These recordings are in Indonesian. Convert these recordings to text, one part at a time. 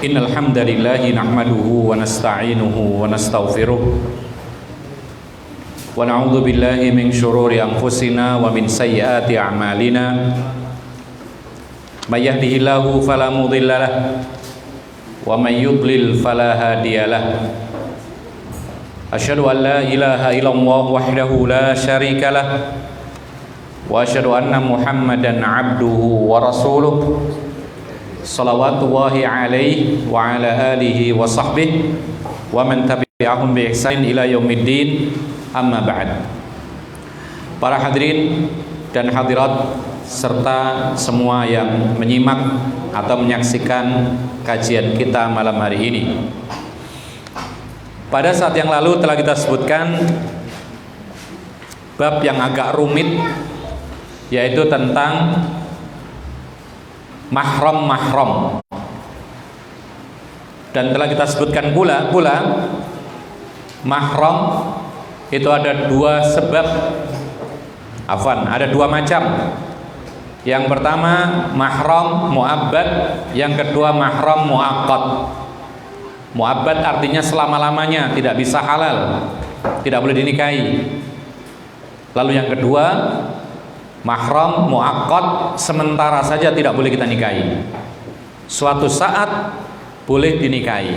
Innal hamdalillahi nahmaduhu wa nasta'inuhu wa nastaghfiruh wa na'udzu billahi min syururi anfusina wa min sayyiati a'malina may yahdihillahu fala mudhillalah wa may yudlil fala hadiyalah. Asyhadu an la ilaha illallah wahdahu la syarikalah wa asyhadu anna Muhammadan 'abduhu wa rasuluh salawatullahi alaihi wa ala alihi wa sahbihi wa man tabi'ahum bi ihsan ila yaumiddin, amma ba'd. Para hadirin dan hadirat serta semua yang menyimak atau menyaksikan kajian kita malam hari ini. Pada saat yang lalu telah kita sebutkan bab yang agak rumit, yaitu tentang mahram, dan telah kita sebutkan pula mahram itu ada dua sebab, ada dua macam. Yang pertama mahram mu'abbad, yang kedua mahram mu'aqqad. Mu'abbad artinya selama-lamanya tidak bisa halal, tidak boleh dinikahi. Lalu yang kedua mahram mu'aqqad, sementara saja tidak boleh kita nikahi, suatu saat boleh dinikahi.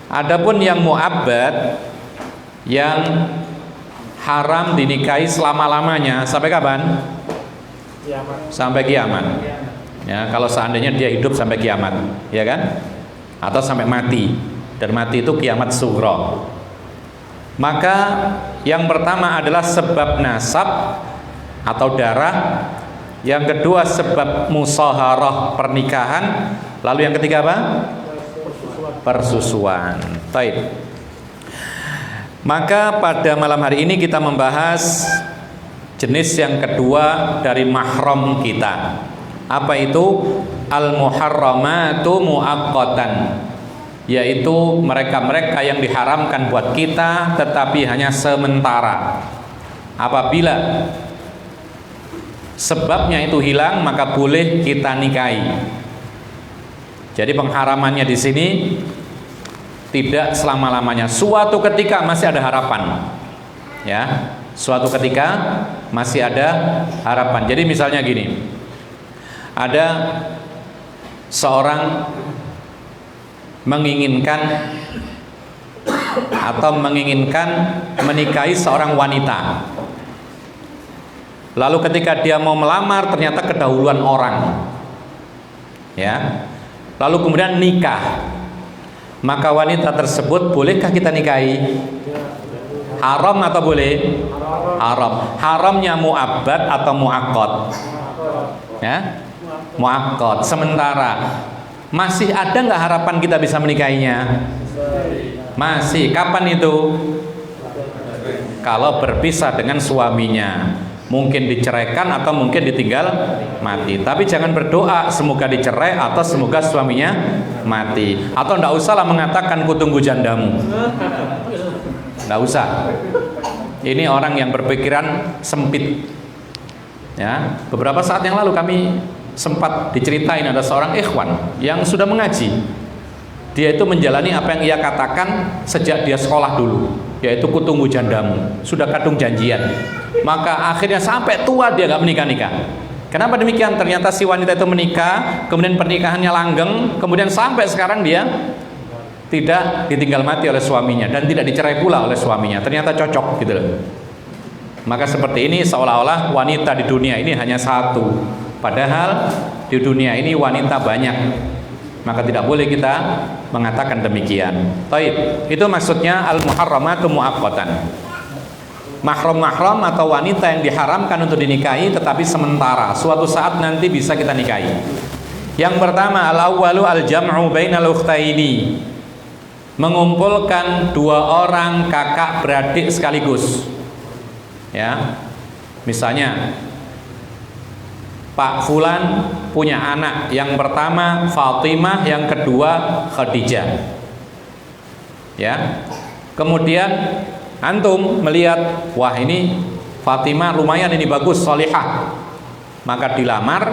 Adapun yang mu'abbad, yang haram dinikahi selama-lamanya, sampai kapan? Kiamat. Sampai kiamat. Ya, kalau seandainya dia hidup sampai kiamat, ya kan? Atau sampai mati, dan mati itu kiamat sughra. Maka yang pertama adalah sebab nasab atau darah, yang kedua sebab musaharah pernikahan, lalu yang ketiga apa? Persusuan. Baik. Maka pada malam hari ini kita membahas jenis yang kedua dari mahram kita. Apa itu? Al-muharramatu muaqqatan, yaitu mereka-mereka yang diharamkan buat kita tetapi hanya sementara. Apabila sebabnya itu hilang, maka boleh kita nikahi. Jadi pengharamannya di sini tidak selama-lamanya. Suatu ketika masih ada harapan. Ya, suatu ketika masih ada harapan. Jadi misalnya gini. Ada seorang menginginkan menikahi seorang wanita. Lalu ketika dia mau melamar ternyata kedahuluan orang, ya. Lalu kemudian nikah. Maka wanita tersebut bolehkah kita nikahi? Haram atau boleh? Haram. Haramnya mu'abbad atau mu'aqqad? Ya, mu'aqqad. Sementara. Masih ada nggak harapan kita bisa menikahinya? Masih. Kapan itu? Kalau berpisah dengan suaminya. Mungkin diceraikan atau mungkin ditinggal mati. Tapi jangan berdoa semoga dicerai atau semoga suaminya mati. Atau enggak usahlah mengatakan kutunggu jandamu. Enggak usah. Ini orang yang berpikiran sempit. Ya, beberapa saat yang lalu kami sempat diceritain ada seorang ikhwan yang sudah mengaji. Dia itu menjalani apa yang ia katakan sejak dia sekolah dulu, yaitu kutunggu jandamu, sudah kadung janjian. Maka akhirnya sampai tua dia gak menikah-nikah. Kenapa demikian? Ternyata si wanita itu menikah, kemudian pernikahannya langgeng, kemudian sampai sekarang dia tidak ditinggal mati oleh suaminya dan tidak dicerai pula oleh suaminya. Ternyata cocok gitu loh. Maka seperti ini seolah-olah wanita di dunia ini hanya satu, padahal di dunia ini wanita banyak. Maka tidak boleh kita mengatakan demikian. Taib. Itu maksudnya al-muharramatu muaqqatan. Mahram-mahram atau wanita yang diharamkan untuk dinikahi tetapi sementara, suatu saat nanti bisa kita nikahi. Yang pertama al-awwalu al-jam'u bainal ukhtaini. Mengumpulkan dua orang kakak beradik sekaligus. Ya. Misalnya Pak Fulan punya anak, yang pertama Fatimah, yang kedua Khadijah. Ya. Kemudian antum melihat, wah ini Fatimah lumayan, ini bagus, solihah, maka dilamar,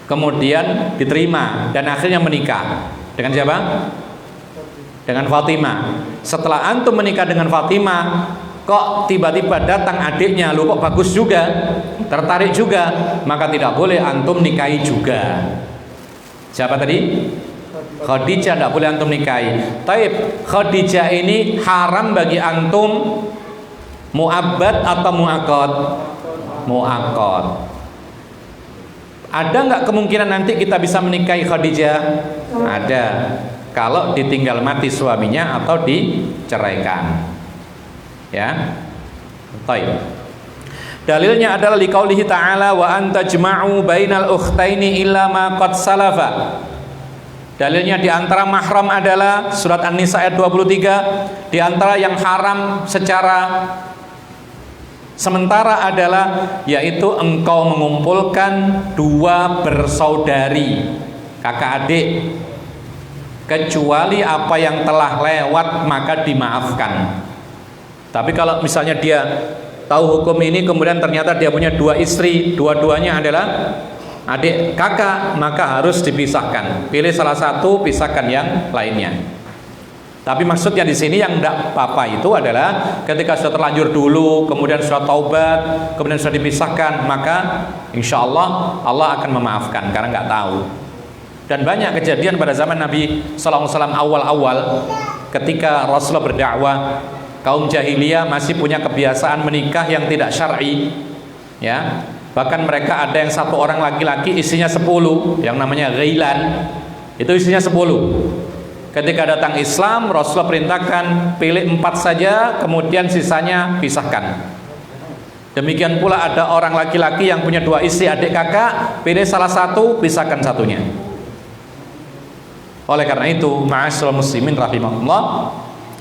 kemudian diterima dan akhirnya menikah. Dengan siapa? Dengan Fatimah. Setelah antum menikah dengan Fatimah, kok tiba-tiba datang adiknya, lu kok bagus juga, tertarik juga, maka tidak boleh antum nikahi juga. Siapa tadi? Khadijah tidak boleh antum nikahi. Taib, Khadijah ini haram bagi antum mu'abbad atau mu'aqad? Mu'aqad. Ada nggak kemungkinan nanti kita bisa menikahi Khadijah? Ada. Kalau ditinggal mati suaminya atau diceraikan. Ya. Taib. Dalilnya adalah liqaulihi ta'ala wa antajma'u bainal ukhtaini illa ma qad salafa. Dalilnya di antara mahram adalah surat An-Nisa ayat 23, di antara yang haram secara sementara adalah yaitu engkau mengumpulkan dua bersaudari, kakak adik, kecuali apa yang telah lewat maka dimaafkan. Tapi kalau misalnya dia tahu hukum ini kemudian ternyata dia punya dua istri, dua-duanya adalah adik kakak, maka harus dipisahkan. Pilih salah satu, pisahkan yang lainnya. Tapi maksudnya di sini yang tidak apa-apa itu adalah ketika sudah terlanjur dulu, kemudian sudah taubat, kemudian sudah dipisahkan, maka insya Allah Allah akan memaafkan karena nggak tahu. Dan banyak kejadian pada zaman Nabi SAW awal-awal ketika Rasulullah berdakwah, kaum jahiliyah masih punya kebiasaan menikah yang tidak syar'i, ya. Bahkan mereka ada yang satu orang laki-laki isinya 10, yang namanya ghailan, itu isinya 10. Ketika datang Islam, Rasulullah perintahkan pilih 4 saja, kemudian sisanya pisahkan. Demikian pula ada orang laki-laki yang punya 2 istri adik kakak, pilih salah satu, pisahkan satunya. Oleh karena itu, ma'asyiral muslimin rahimahullah,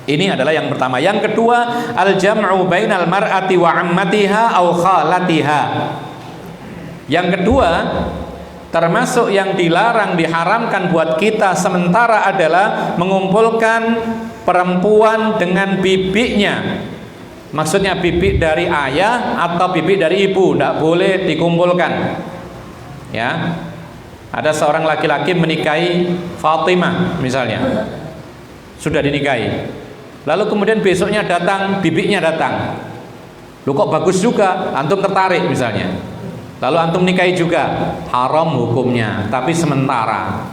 ini adalah yang pertama. Yang kedua, al-jam'u bainal mar'ati wa 'ammatiha aw khalatiha. Yang kedua, termasuk yang dilarang, diharamkan buat kita sementara adalah mengumpulkan perempuan dengan bibinya. Maksudnya bibi dari ayah atau bibi dari ibu, tidak boleh dikumpulkan. Ya, ada seorang laki-laki menikahi Fatimah misalnya, sudah dinikahi. Lalu kemudian besoknya datang bibinya datang. Lu kok bagus juga, antum tertarik misalnya. Lalu antum nikahi juga, haram hukumnya, tapi sementara.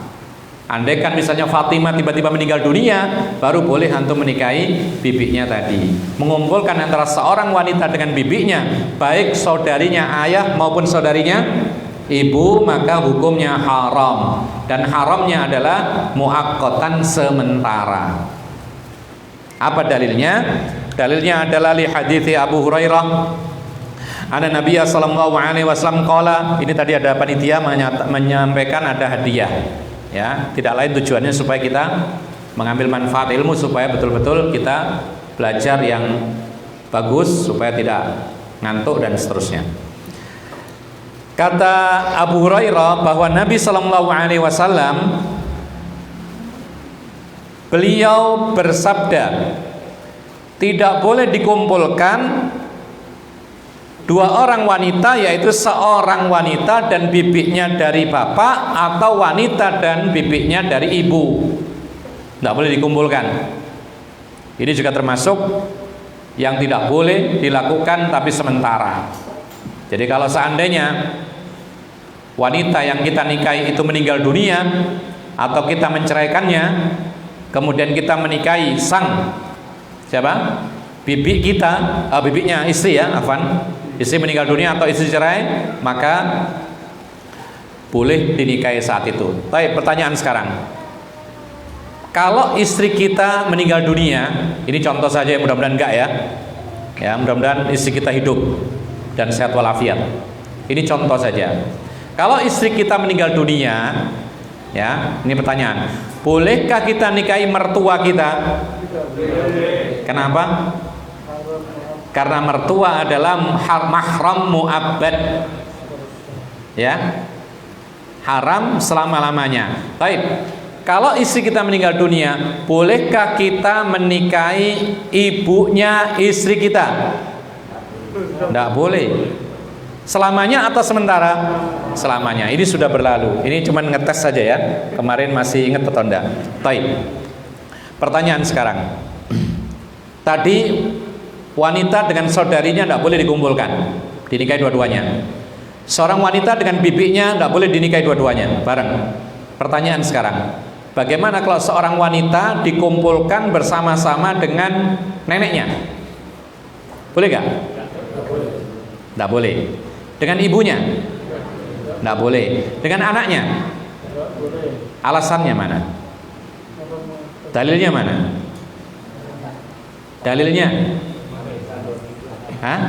Andaikan misalnya Fatimah tiba-tiba meninggal dunia, baru boleh antum menikahi bibinya tadi. Mengumpulkan antara seorang wanita dengan bibinya, baik saudarinya ayah maupun saudarinya ibu, maka hukumnya haram. Dan haramnya adalah muaqqatan sementara. Apa dalilnya? Dalilnya adalah li hadithi Abu Hurairah, ada Nabi sallallahu alaihi wasallam qala, ini tadi ada panitia menyampaikan ada hadiah. Ya, tidak lain tujuannya supaya kita mengambil manfaat ilmu, supaya betul-betul kita belajar yang bagus, supaya tidak ngantuk dan seterusnya. Kata Abu Hurairah bahwa Nabi sallallahu alaihi wasallam beliau bersabda, tidak boleh dikumpulkan 2 orang wanita, yaitu seorang wanita dan bibiknya dari bapak atau wanita dan bibiknya dari ibu. Tidak boleh dikumpulkan. Ini juga termasuk yang tidak boleh dilakukan tapi sementara. Jadi kalau seandainya wanita yang kita nikahi itu meninggal dunia atau kita menceraikannya, kemudian kita menikahi sang siapa? Bibi kita, bibiknya istri ya, afwan. Istri meninggal dunia atau istri cerai, maka boleh dinikahi saat itu. Baik, pertanyaan sekarang. Kalau istri kita meninggal dunia, ini contoh saja, mudah-mudahan enggak ya. Ya, mudah-mudahan istri kita hidup dan sehat walafiat. Ini contoh saja. Kalau istri kita meninggal dunia, ya, ini pertanyaan. Bolehkah kita nikahi mertua kita? Kenapa? Karena mertua adalah mahram mu'abbad, ya, haram selama-lamanya. Baik, kalau istri kita meninggal dunia, bolehkah kita menikahi ibunya istri kita? Tidak boleh. Selamanya atau sementara? Selamanya. Ini sudah berlalu. Ini cuma ngetes saja ya. Kemarin masih ingat atau enggak? Baik. Pertanyaan sekarang. Tadi wanita dengan saudarinya tidak boleh dikumpulkan, dinikahi dua-duanya. Seorang wanita dengan bibinya tidak boleh dinikahi dua-duanya bareng. Pertanyaan sekarang, bagaimana kalau seorang wanita dikumpulkan bersama-sama dengan neneknya? Boleh nggak? Tidak boleh. Dengan ibunya? Tidak boleh. Dengan anaknya? Alasannya mana? Dalilnya mana? Dalilnya? Hah?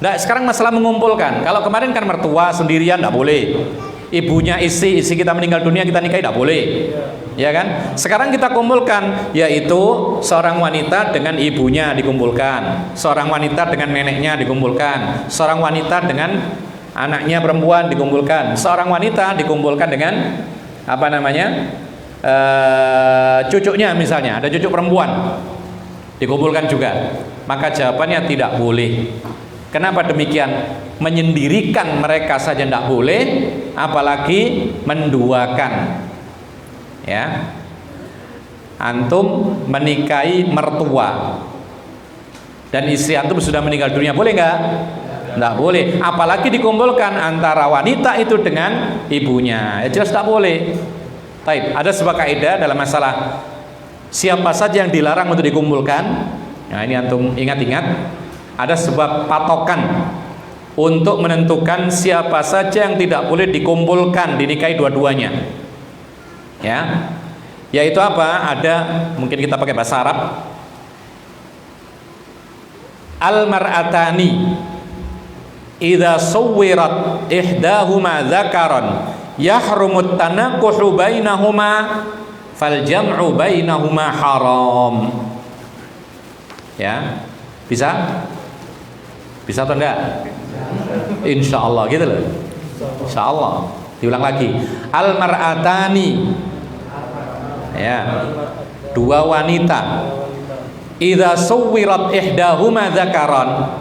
Nah, sekarang masalah mengumpulkan. Kalau kemarin kan mertua sendirian tidak boleh. Ibunya istri kita meninggal dunia kita nikahi tidak boleh. Ya kan? Sekarang kita kumpulkan, yaitu seorang wanita dengan ibunya dikumpulkan, seorang wanita dengan neneknya dikumpulkan, seorang wanita dengan anaknya perempuan dikumpulkan, seorang wanita dikumpulkan dengan apa namanya? Cucunya misalnya, ada cucu perempuan dikumpulkan juga. Maka jawabannya tidak boleh. Kenapa demikian? Menyendirikan mereka saja tidak boleh, apalagi menduakan. Ya, antum menikahi mertua dan istri antum sudah meninggal dunia, boleh nggak? Nggak boleh. Apalagi dikumpulkan antara wanita itu dengan ibunya, ya jelas tidak boleh. Baik, ada sebuah kaidah dalam masalah siapa saja yang dilarang untuk dikumpulkan. Nah, ini antum ingat-ingat. Ada sebuah patokan untuk menentukan siapa saja yang tidak boleh dikumpulkan, dinikahi dua-duanya. Ya, yaitu apa? Ada, mungkin kita pakai bahasa Arab. Al-mar'atani idza suwirat ihdahuma dzakaran yahrumut tanakuhu bainahuma fal jam'u bainahuma haram. Ya, bisa? Bisa atau enggak? Insya Allah gitu loh. Insya Allah. Diulang lagi. Al-mar'atani, ya, dua wanita. Idza suwirat ihdahuma dzakaran.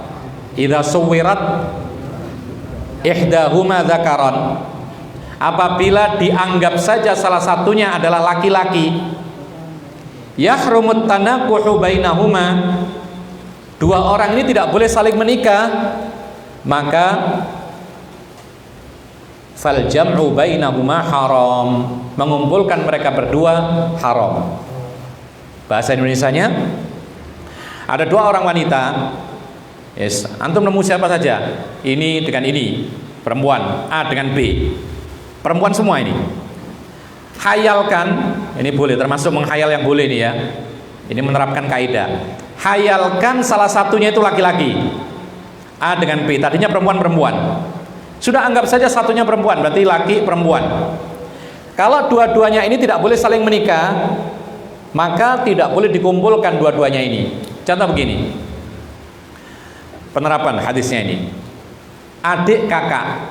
Idza suwirat ihdahuma dzakaran. Apabila dianggap saja salah satunya adalah laki-laki, yahrumut tanakuhu bainahuma, dua orang ini tidak boleh saling menikah, maka fal jam'u bainahuma haram, mengumpulkan mereka berdua haram. Bahasa Indonesianya, ada dua orang wanita, yes, antum nemu siapa saja, ini dengan ini, perempuan A dengan B, perempuan semua ini. Hayalkan, ini boleh, termasuk menghayal yang boleh nih ya. Ini menerapkan kaidah. Hayalkan salah satunya itu laki-laki, A dengan B, tadinya perempuan-perempuan. Sudah anggap saja satunya perempuan, berarti laki perempuan. Kalau dua-duanya ini tidak boleh saling menikah, maka tidak boleh dikumpulkan dua-duanya ini. Contoh begini, penerapan hadisnya ini. Adik kakak,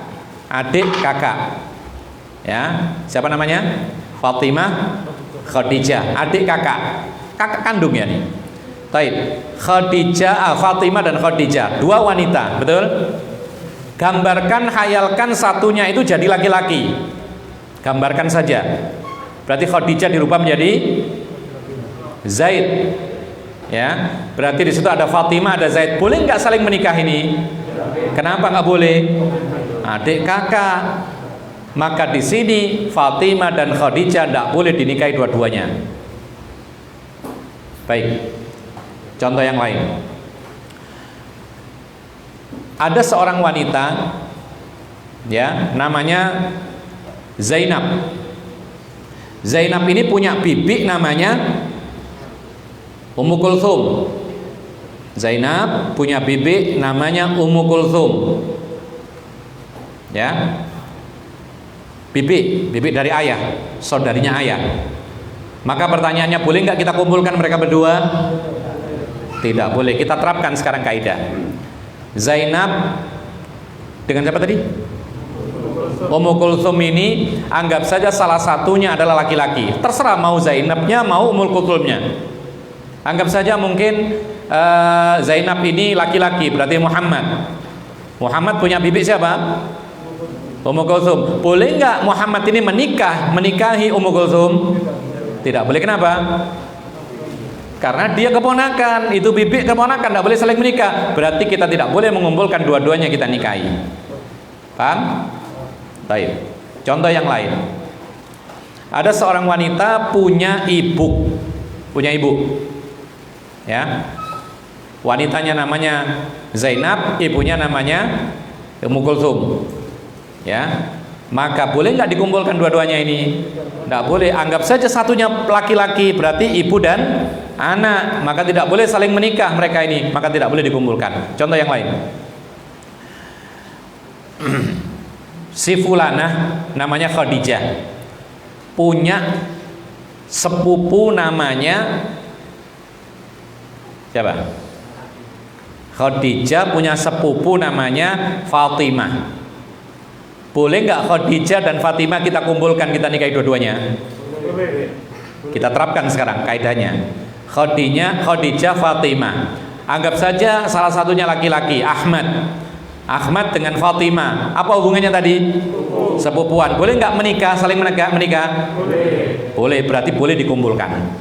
ya, siapa namanya? Fatimah, Khadijah, adik kakak kandung ya nih. Taib, Khadijah, Fatimah dan Khadijah, dua wanita, betul? Gambarkan, hayalkan satunya itu jadi laki-laki. Gambarkan saja. Berarti Khadijah dirubah menjadi Zaid. Ya, berarti di situ ada Fatimah, ada Zaid. Boleh nggak saling menikah ini? Kenapa nggak boleh? Adik kakak. Maka di sini Fatimah dan Khadijah tidak boleh dinikahi dua-duanya. Baik. Contoh yang lain. Ada seorang wanita, ya, namanya Zainab. Zainab ini punya bibi namanya Ummu Kulthum. Zainab punya bibi namanya Ummu Kulthum. Ya. Bibi dari ayah, saudarinya ayah. Maka pertanyaannya, boleh nggak kita kumpulkan mereka berdua? Tidak boleh. Kita terapkan sekarang kaidah. Zainab dengan siapa tadi? Ummu Kulthum ini anggap saja salah satunya adalah laki-laki. Terserah mau Zainabnya mau Ummu Kulthumnya. Anggap saja mungkin Zainab ini laki-laki, berarti Muhammad. Muhammad punya bibi siapa? Ummu Kulthum. Boleh nggak Muhammad ini menikahi Ummu Kulthum? Tidak boleh. Kenapa? Karena dia keponakan, itu bibi keponakan, tidak boleh saling menikah. Berarti kita tidak boleh mengumpulkan dua-duanya kita nikahi. Paham? Baik. Contoh yang lain. Ada seorang wanita punya ibu. Ya. Wanitanya namanya Zainab, ibunya namanya Ummu Kulthum. Ya. Maka boleh nggak dikumpulkan dua-duanya ini? Tidak boleh. Anggap saja satunya laki-laki, berarti ibu dan anak. Maka tidak boleh saling menikah mereka ini. Maka tidak boleh dikumpulkan. Contoh yang lain. Si fulanah namanya Khadijah, punya sepupu namanya siapa? Khadijah punya sepupu namanya Fatimah. Boleh nggak Khadijah dan Fatimah kita kumpulkan, kita nikahi dua-duanya? Kita terapkan sekarang kaidahnya. Khadijah Fatimah. Anggap saja salah satunya laki-laki, Ahmad dengan Fatimah. Apa hubungannya tadi? Sepupuan. Boleh nggak menikah, saling menikah? Boleh, berarti boleh dikumpulkan.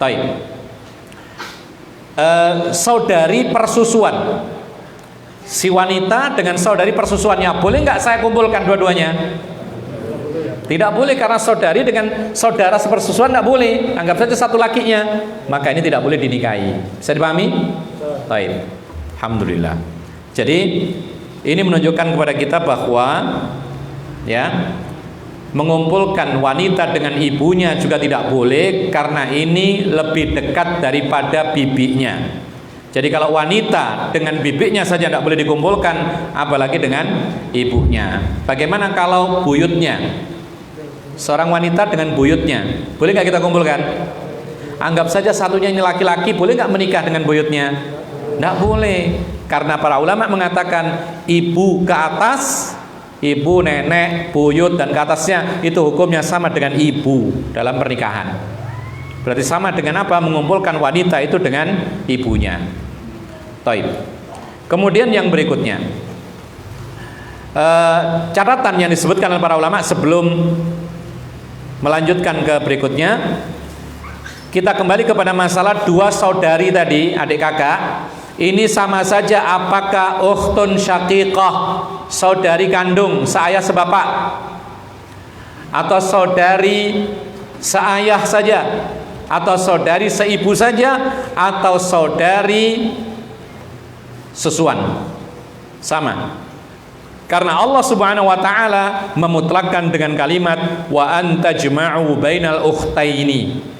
Baik. Saudari persusuan. Si wanita dengan saudari persusuannya, boleh nggak saya kumpulkan dua-duanya? Tidak boleh, karena saudari dengan saudara sepersusuan tidak boleh. Anggap saja satu lakinya, maka ini tidak boleh dinikahi. Bisa dipahami? Baik. Alhamdulillah. Jadi ini menunjukkan kepada kita bahwa ya, mengumpulkan wanita dengan ibunya juga tidak boleh, karena ini lebih dekat daripada bibinya. Jadi kalau wanita dengan bibinya saja tidak boleh dikumpulkan, apalagi dengan ibunya. Bagaimana kalau buyutnya? Seorang wanita dengan buyutnya, boleh nggak kita kumpulkan? Anggap saja satunya ini laki-laki, boleh nggak menikah dengan buyutnya? Tidak boleh, karena para ulama mengatakan ibu ke atas, ibu, nenek, buyut dan ke atasnya itu hukumnya sama dengan ibu dalam pernikahan. Berarti sama dengan apa? Mengumpulkan wanita itu dengan ibunya. Taib. Kemudian yang berikutnya, catatan yang disebutkan oleh para ulama sebelum melanjutkan ke berikutnya, kita kembali kepada masalah dua saudari tadi, adik kakak. Ini sama saja apakah ukhtun syaqiqah, saudari kandung seayah sebapak, atau saudari seayah saja, atau saudari seibu saja, atau saudari susuan. Sama. Karena Allah Subhanahu wa taala memutlakkan dengan kalimat wa antajma'u bainal ukhtaini.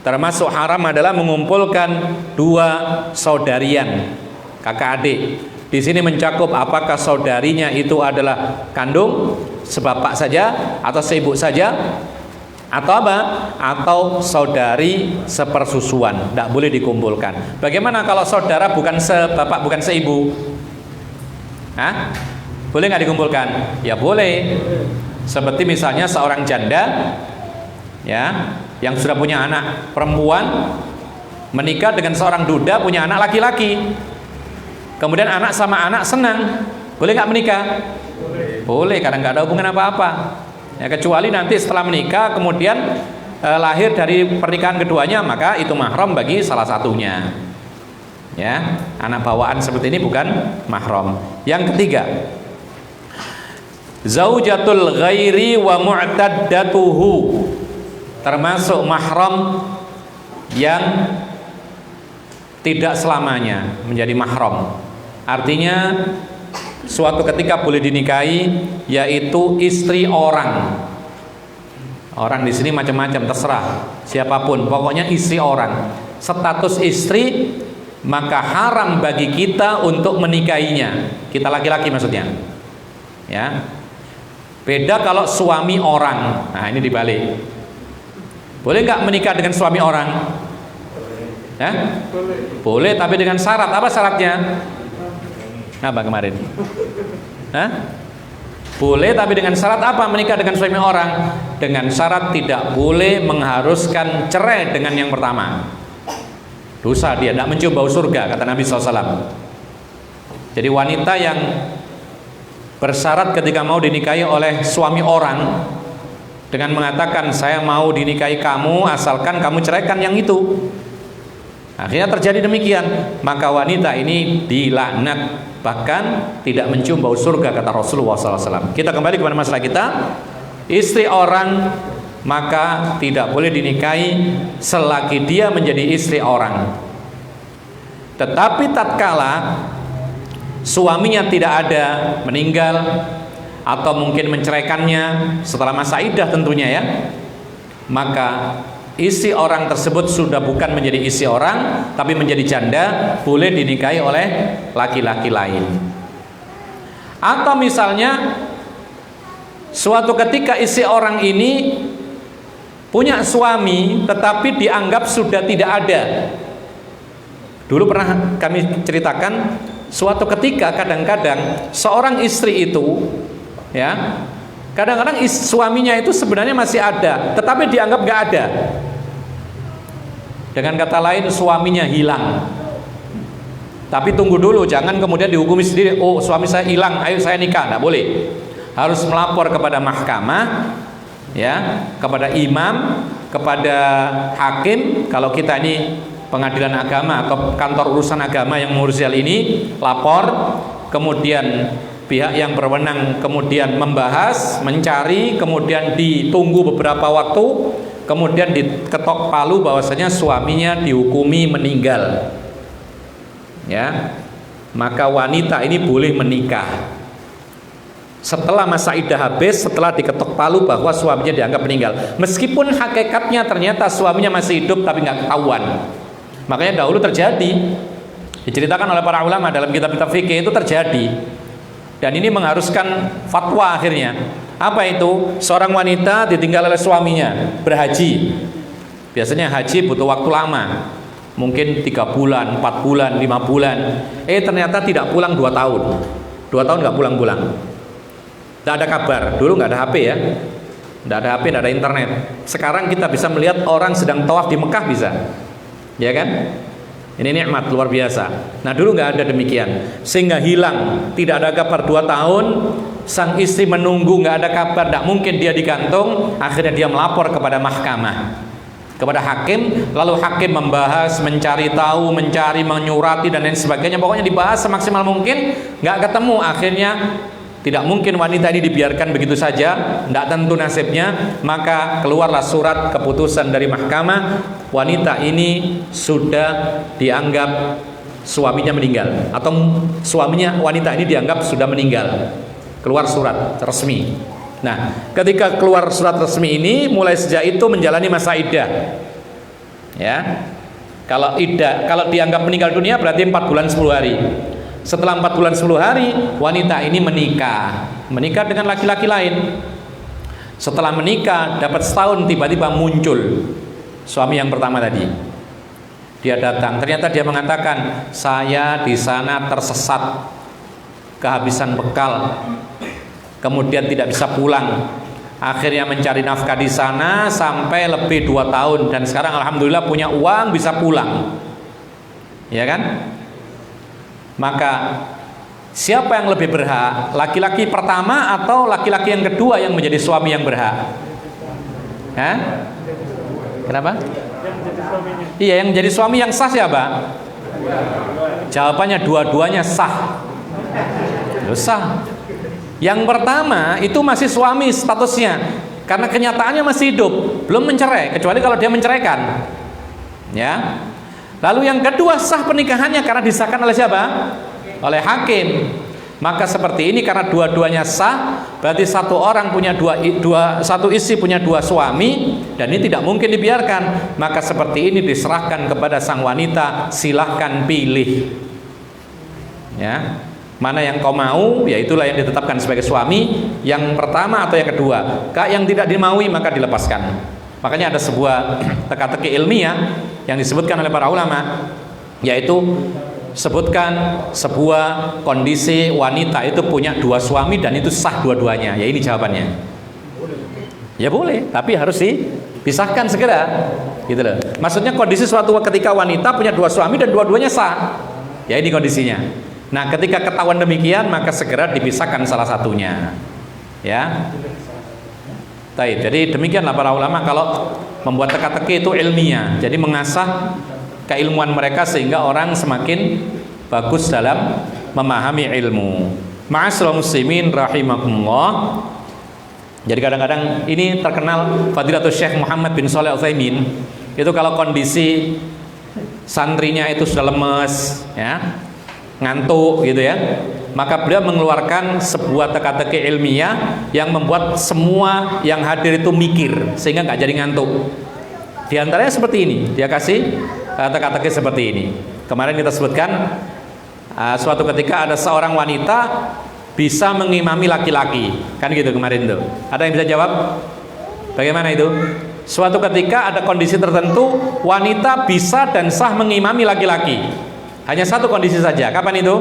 Termasuk haram adalah mengumpulkan dua saudarian, kakak adik. Di sini mencakup apakah saudarinya itu adalah kandung, sebapak saja, atau seibu saja, atau apa? Atau saudari sepersusuan. Tidak boleh dikumpulkan. Bagaimana kalau saudara bukan sebapak, bukan seibu? Hah? Boleh nggak dikumpulkan? Ya boleh. Seperti misalnya seorang janda, ya, yang sudah punya anak perempuan menikah dengan seorang duda punya anak laki-laki. Kemudian anak sama anak senang, boleh nggak menikah? Boleh, karena nggak ada hubungan apa-apa. Ya, kecuali nanti setelah menikah kemudian lahir dari pernikahan keduanya, maka itu mahram bagi salah satunya. Ya, anak bawaan seperti ini bukan mahram. Yang ketiga, zaujatul ghairi wa mu'taddatuhu, termasuk mahram yang tidak selamanya menjadi mahram. Artinya suatu ketika boleh dinikahi, yaitu istri orang. Orang di sini macam-macam, terserah siapapun, pokoknya istri orang. Status istri, maka haram bagi kita untuk menikahinya. Kita laki-laki maksudnya. Ya. Beda kalau suami orang. Nah, ini dibalik. Boleh nggak menikah dengan suami orang? Ya? Boleh, tapi dengan syarat. Apa syaratnya? Apa kemarin? Hah? Boleh, tapi dengan syarat apa menikah dengan suami orang? Dengan syarat tidak boleh mengharuskan cerai dengan yang pertama. Dosa dia, tidak mencium bau surga, kata Nabi SAW. Jadi wanita yang bersyarat ketika mau dinikahi oleh suami orang dengan mengatakan saya mau dinikahi kamu asalkan kamu ceraikan yang itu. Akhirnya terjadi demikian, maka wanita ini dilaknat, bahkan tidak mencium bau surga kata Rasulullah SAW. Kita kembali kepada masalah kita. Istri orang maka tidak boleh dinikahi selagi dia menjadi istri orang. Tetapi tatkala suaminya tidak ada, meninggal atau mungkin menceraikannya setelah masa iddah tentunya ya, maka istri orang tersebut sudah bukan menjadi istri orang tapi menjadi janda, boleh dinikahi oleh laki-laki lain. Atau misalnya suatu ketika istri orang ini punya suami tetapi dianggap sudah tidak ada. Dulu pernah kami ceritakan, suatu ketika kadang-kadang seorang istri itu ya, kadang-kadang suaminya itu sebenarnya masih ada tetapi dianggap gak ada. Dengan kata lain suaminya hilang. Tapi tunggu dulu, jangan kemudian dihukumi sendiri, oh suami saya hilang, ayo saya nikah. Tidak boleh. Harus melapor kepada mahkamah ya, kepada imam, kepada hakim. Kalau kita ini pengadilan agama atau kantor urusan agama yang mengurus hal ini, lapor, kemudian pihak yang berwenang kemudian membahas, mencari, kemudian ditunggu beberapa waktu, kemudian diketok palu bahwasanya suaminya dihukumi meninggal. Ya, maka wanita ini boleh menikah setelah masa iddah habis, setelah diketok palu bahwa suaminya dianggap meninggal, meskipun hakikatnya ternyata suaminya masih hidup tapi nggak ketahuan. Makanya dahulu terjadi, diceritakan oleh para ulama dalam kitab-kitab fikih itu terjadi, dan ini mengharuskan fatwa akhirnya. Apa itu? Seorang wanita ditinggal oleh suaminya berhaji. Biasanya haji butuh waktu lama, mungkin 3 bulan, 4 bulan, 5 bulan. Ternyata tidak pulang 2 tahun. 2 tahun nggak pulang-pulang. Tidak ada kabar. Dulu nggak ada HP ya, tidak ada HP, tidak ada internet. Sekarang kita bisa melihat orang sedang tawaf di Mekah bisa, ya kan? Ini nikmat luar biasa. Nah dulu nggak ada demikian, sehingga hilang, tidak ada kabar 2 tahun. Sang istri menunggu, nggak ada kabar, tidak mungkin dia digantung. Akhirnya dia melapor kepada mahkamah, kepada hakim. Lalu hakim membahas, mencari tahu, mencari, menyurati dan lain sebagainya. Pokoknya dibahas semaksimal mungkin, nggak ketemu. Akhirnya tidak mungkin wanita ini dibiarkan begitu saja, tidak tentu nasibnya. Maka keluarlah surat keputusan dari mahkamah, wanita ini sudah dianggap suaminya meninggal, atau suaminya wanita ini dianggap sudah meninggal. Keluar surat resmi. Nah, ketika keluar surat resmi ini, mulai sejak itu menjalani masa iddah. Ya. Kalau iddah, kalau dianggap meninggal dunia berarti 4 bulan 10 hari. Setelah 4 bulan 10 hari, wanita ini menikah dengan laki-laki lain. Setelah menikah dapat setahun, tiba-tiba muncul suami yang pertama tadi. Dia datang, ternyata dia mengatakan, saya di sana tersesat, kehabisan bekal, kemudian tidak bisa pulang. Akhirnya mencari nafkah di sana sampai lebih 2 tahun, dan sekarang alhamdulillah punya uang, bisa pulang. Ya kan? Maka siapa yang lebih berhak? Laki-laki pertama atau laki-laki yang kedua yang menjadi suami yang berhak? Hah? Kenapa? Iya, yang menjadi suami yang sah siapa? Jawabannya dua-duanya sah. Sah. Yang pertama itu masih suami statusnya, karena kenyataannya masih hidup, belum mencerai, kecuali kalau dia menceraikan. Ya. Lalu yang kedua sah pernikahannya karena disahkan oleh siapa? Oleh hakim. Maka seperti ini, karena dua-duanya sah, berarti satu orang punya satu istri punya 2 suami, dan ini tidak mungkin dibiarkan. Maka seperti ini diserahkan kepada sang wanita, silahkan pilih. Ya. Mana yang kau mau, ya itulah yang ditetapkan sebagai suami, yang pertama atau yang kedua. Yang tidak dimaui maka dilepaskan. Makanya ada sebuah teka-teki ilmiah yang disebutkan oleh para ulama, yaitu sebutkan sebuah kondisi wanita itu punya 2 suami dan itu sah dua-duanya. Ya ini jawabannya. Ya boleh, tapi harus dipisahkan segera. Gitu loh. Maksudnya kondisi suatu ketika wanita punya 2 suami dan dua-duanya sah. Ya ini kondisinya. Nah, ketika ketahuan demikian maka segera dipisahkan salah satunya. Ya. Baik, jadi demikianlah para ulama kalau membuat teka-teki itu ilmiah. Jadi mengasah keilmuan mereka sehingga orang semakin bagus dalam memahami ilmu. Ma'asyiral muslimin rahimakumullah. Jadi kadang-kadang ini terkenal Fadilatul Syekh Muhammad bin Shalih Al-Utsaimin. Itu kalau kondisi santrinya itu sudah lemes, ya, ngantuk gitu ya, maka beliau mengeluarkan sebuah teka-teki ilmiah yang membuat semua yang hadir itu mikir sehingga nggak jadi ngantuk. Di antaranya seperti ini, dia kasih teka-teki seperti ini. Kemarin kita sebutkan suatu ketika ada seorang wanita bisa mengimami laki-laki, kan gitu kemarin tuh. Ada yang bisa jawab? Bagaimana itu? Suatu ketika ada kondisi tertentu wanita bisa dan sah mengimami laki-laki. Hanya satu kondisi saja. Kapan itu?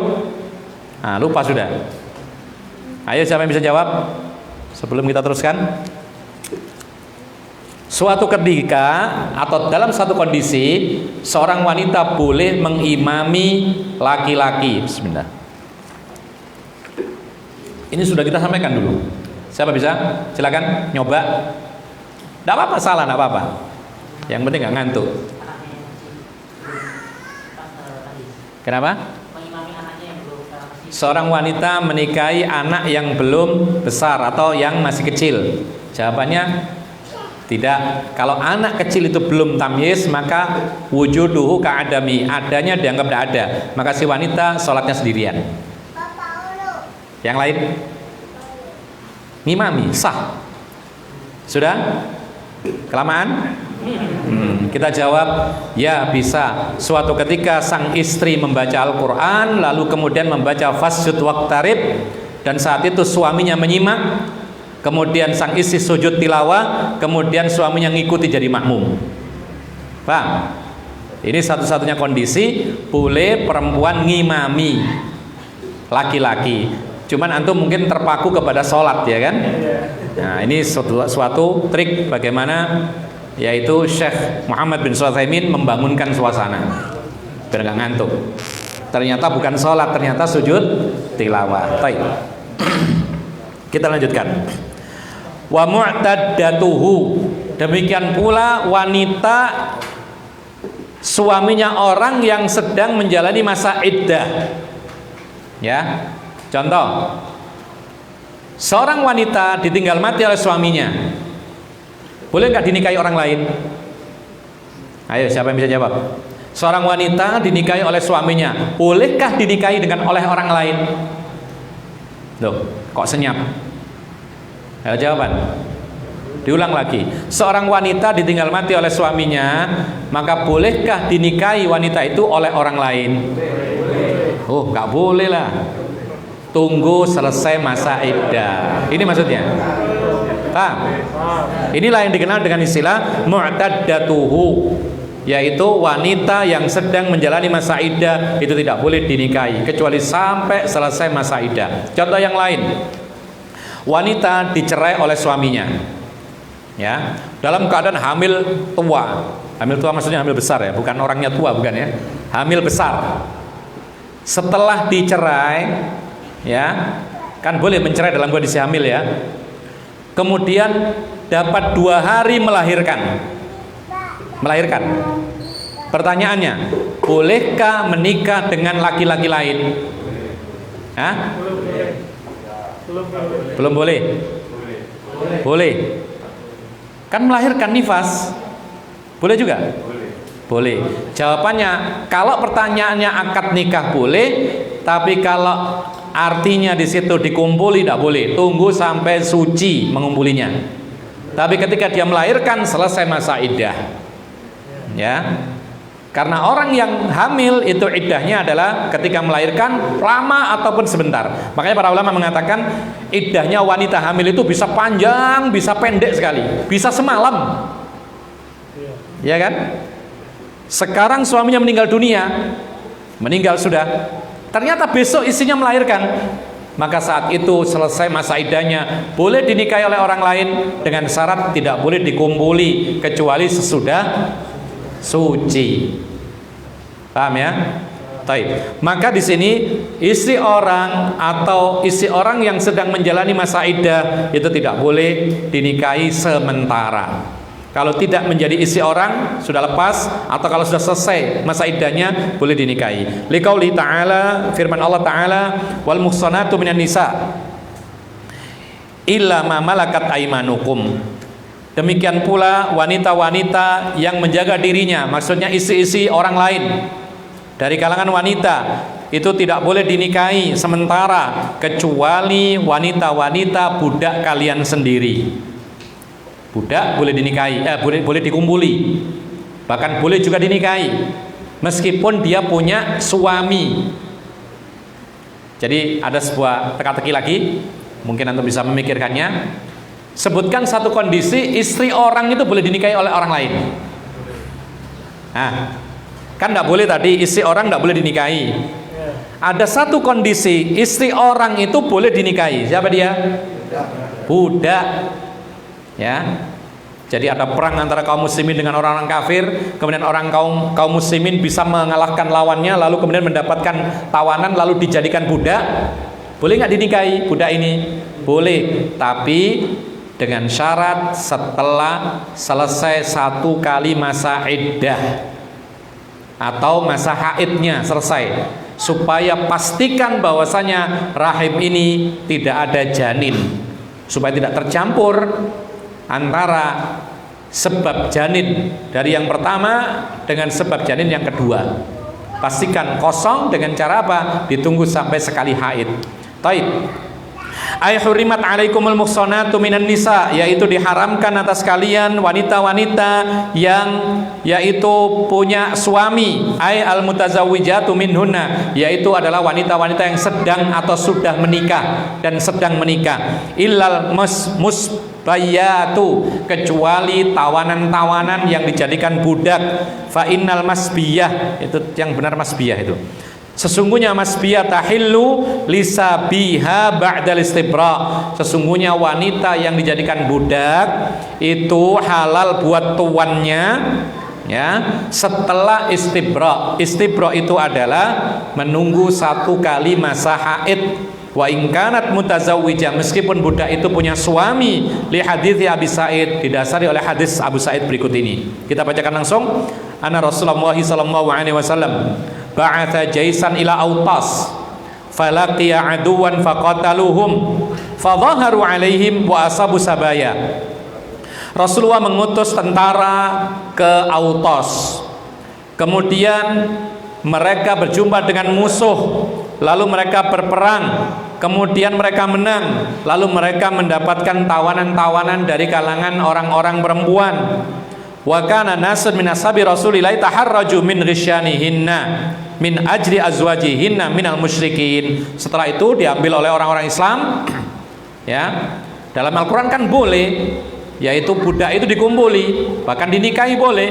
Nah, lupa sudah. Ayo siapa yang bisa jawab? Sebelum kita teruskan. Suatu ketika atau dalam satu kondisi seorang wanita boleh mengimami laki-laki. Bismillah. Ini sudah kita sampaikan dulu. Siapa bisa? Silakan nyoba. Tidak apa-apa, salah, tidak apa-apa. Yang penting nggak ngantuk. Kenapa? Seorang wanita menikahi anak yang belum besar atau yang masih kecil. Jawabannya tidak. Kalau anak kecil itu belum tamyiz, maka wujuduhu ka'adami, adanya dianggap tidak ada. Maka si wanita sholatnya sendirian. Yang lain? Ngimami, sah. Sudah? Kelamaan? Kita jawab, ya bisa. Suatu ketika sang istri membaca Al-Quran, lalu kemudian membaca fasjud waqtarib, dan saat itu suaminya menyimak, kemudian sang istri sujud tilawah, kemudian suaminya ngikuti jadi makmum. Paham? Ini satu-satunya kondisi boleh perempuan ngimami laki-laki. Cuman antum mungkin terpaku kepada sholat, ya kan? Nah, ini suatu trik bagaimana, yaitu Syekh Muhammad bin Shalih Al-Utsaimin membangunkan suasana biar nggak ngantuk. Ternyata bukan sholat, ternyata sujud tilawah. Baik. Kita lanjutkan. Wa mu'taddatuhu, demikian pula wanita suaminya orang yang sedang menjalani masa iddah. Ya. Contoh, seorang wanita ditinggal mati oleh suaminya, boleh nggak dinikahi orang lain? Ayo, siapa yang bisa jawab? Seorang wanita dinikahi oleh suaminya, bolehkah dinikahi dengan oleh orang lain? Loh, kok senyap? Ayo jawaban. Diulang lagi. Seorang wanita ditinggal mati oleh suaminya, maka bolehkah dinikahi wanita itu oleh orang lain? Oh, nggak boleh lah. Tunggu selesai masa iddah. Ini maksudnya. Paham? Inilah yang dikenal dengan istilah mu'taddatuhu, yaitu wanita yang sedang menjalani masa iddah itu tidak boleh dinikahi kecuali sampai selesai masa iddah. Contoh yang lain, wanita dicerai oleh suaminya, ya, dalam keadaan hamil tua. Hamil tua maksudnya hamil besar, ya, bukan orangnya tua, bukan, ya, hamil besar. Setelah dicerai, ya, kan boleh mencerai dalam kondisi hamil, ya. Kemudian dapat 2 hari melahirkan. Pertanyaannya, bolehkah menikah dengan laki-laki lain? Hah? Belum boleh. Boleh. Kan melahirkan nifas. Boleh juga? Boleh. Jawabannya, kalau pertanyaannya akad nikah boleh, tapi kalau artinya di situ dikumpuli tidak boleh. Tunggu sampai suci mengumpulinya. Tapi ketika dia melahirkan selesai masa iddah. Ya. Karena orang yang hamil itu iddahnya adalah ketika melahirkan lama ataupun sebentar. Makanya para ulama mengatakan iddahnya wanita hamil itu bisa panjang, bisa pendek sekali, bisa semalam. Ya kan? Sekarang suaminya meninggal dunia, meninggal sudah. Ternyata besok istrinya melahirkan, maka saat itu selesai masa iddahnya, boleh dinikahi oleh orang lain dengan syarat tidak boleh dikumpuli kecuali sesudah suci. Paham, ya? Taib. Maka di sini istri orang atau istri orang yang sedang menjalani masa iddah itu tidak boleh dinikahi sementara. Kalau tidak menjadi istri orang sudah lepas, atau kalau sudah selesai masa iddahnya boleh dinikahi. Liqauli ta'ala, firman Allah Ta'ala, wal muhsanatu minan nisa illa ma malakat aimanukum. Demikian pula wanita-wanita yang menjaga dirinya, maksudnya istri-istri orang lain dari kalangan wanita, itu tidak boleh dinikahi sementara kecuali wanita-wanita budak kalian sendiri. Budak boleh dinikahi, boleh dikumpuli, bahkan boleh juga dinikahi meskipun dia punya suami. Jadi ada sebuah teka-teki lagi, mungkin Anda bisa memikirkannya. Sebutkan satu kondisi istri orang itu boleh dinikahi oleh orang lain. Nah, kan tidak boleh tadi istri orang tidak boleh dinikahi. Ada satu kondisi istri orang itu boleh dinikahi. Siapa dia? Budak. Ya. Jadi ada perang antara kaum muslimin dengan orang-orang kafir, kemudian kaum muslimin bisa mengalahkan lawannya, lalu kemudian mendapatkan tawanan, lalu dijadikan budak. Boleh nggak dinikahi budak ini? Boleh, tapi dengan syarat setelah selesai 1 kali masa iddah atau masa haidnya selesai, supaya pastikan bahwasanya rahim ini tidak ada janin, supaya tidak tercampur antara sebab janin dari yang pertama dengan sebab janin yang kedua. Pastikan kosong dengan cara apa? Ditunggu sampai sekali haid. Taib. Ay hurimat alaikumul muhsanatu minan nisa, yaitu diharamkan atas kalian wanita-wanita yang yaitu punya suami, ay al mutazawwijatu minhunna, yaitu adalah wanita-wanita yang sedang atau sudah menikah dan sedang menikah. Illal musbayatu, kecuali tawanan-tawanan yang dijadikan budak. Fa innal masbiyah, itu yang benar masbiyah itu. Sesungguhnya masbiyah tahillu lisabiha ba'dal istibra. Sesungguhnya wanita yang dijadikan budak itu halal buat tuannya, ya, setelah istibra. Istibra itu adalah menunggu 1 kali masa haid. Wa in kanat mutazawwijah, meskipun budak itu punya suami, li hadits Abi Sa'id, didasari oleh hadis Abu Sa'id berikut ini. Kita bacakan langsung. Anna Rasulullah sallallahu alaihi wasallam ba'atha jaisan ila Autas falaqiya aduwan faqataluhum fadhaharu alaihim wa asabu sabaya. Rasulullah mengutus tentara ke Autas, kemudian mereka berjumpa dengan musuh, lalu mereka berperang, kemudian mereka menang, lalu mereka mendapatkan tawanan-tawanan dari kalangan orang-orang perempuan. Wa kana nasun min ashabi Rasulillah taharraju min ghisyanihinna min ajri azwajihinna minal musyrikin. Setelah itu diambil oleh orang-orang Islam, ya. Dalam Al-Qur'an kan boleh, yaitu budak itu dikumpuli, bahkan dinikahi boleh.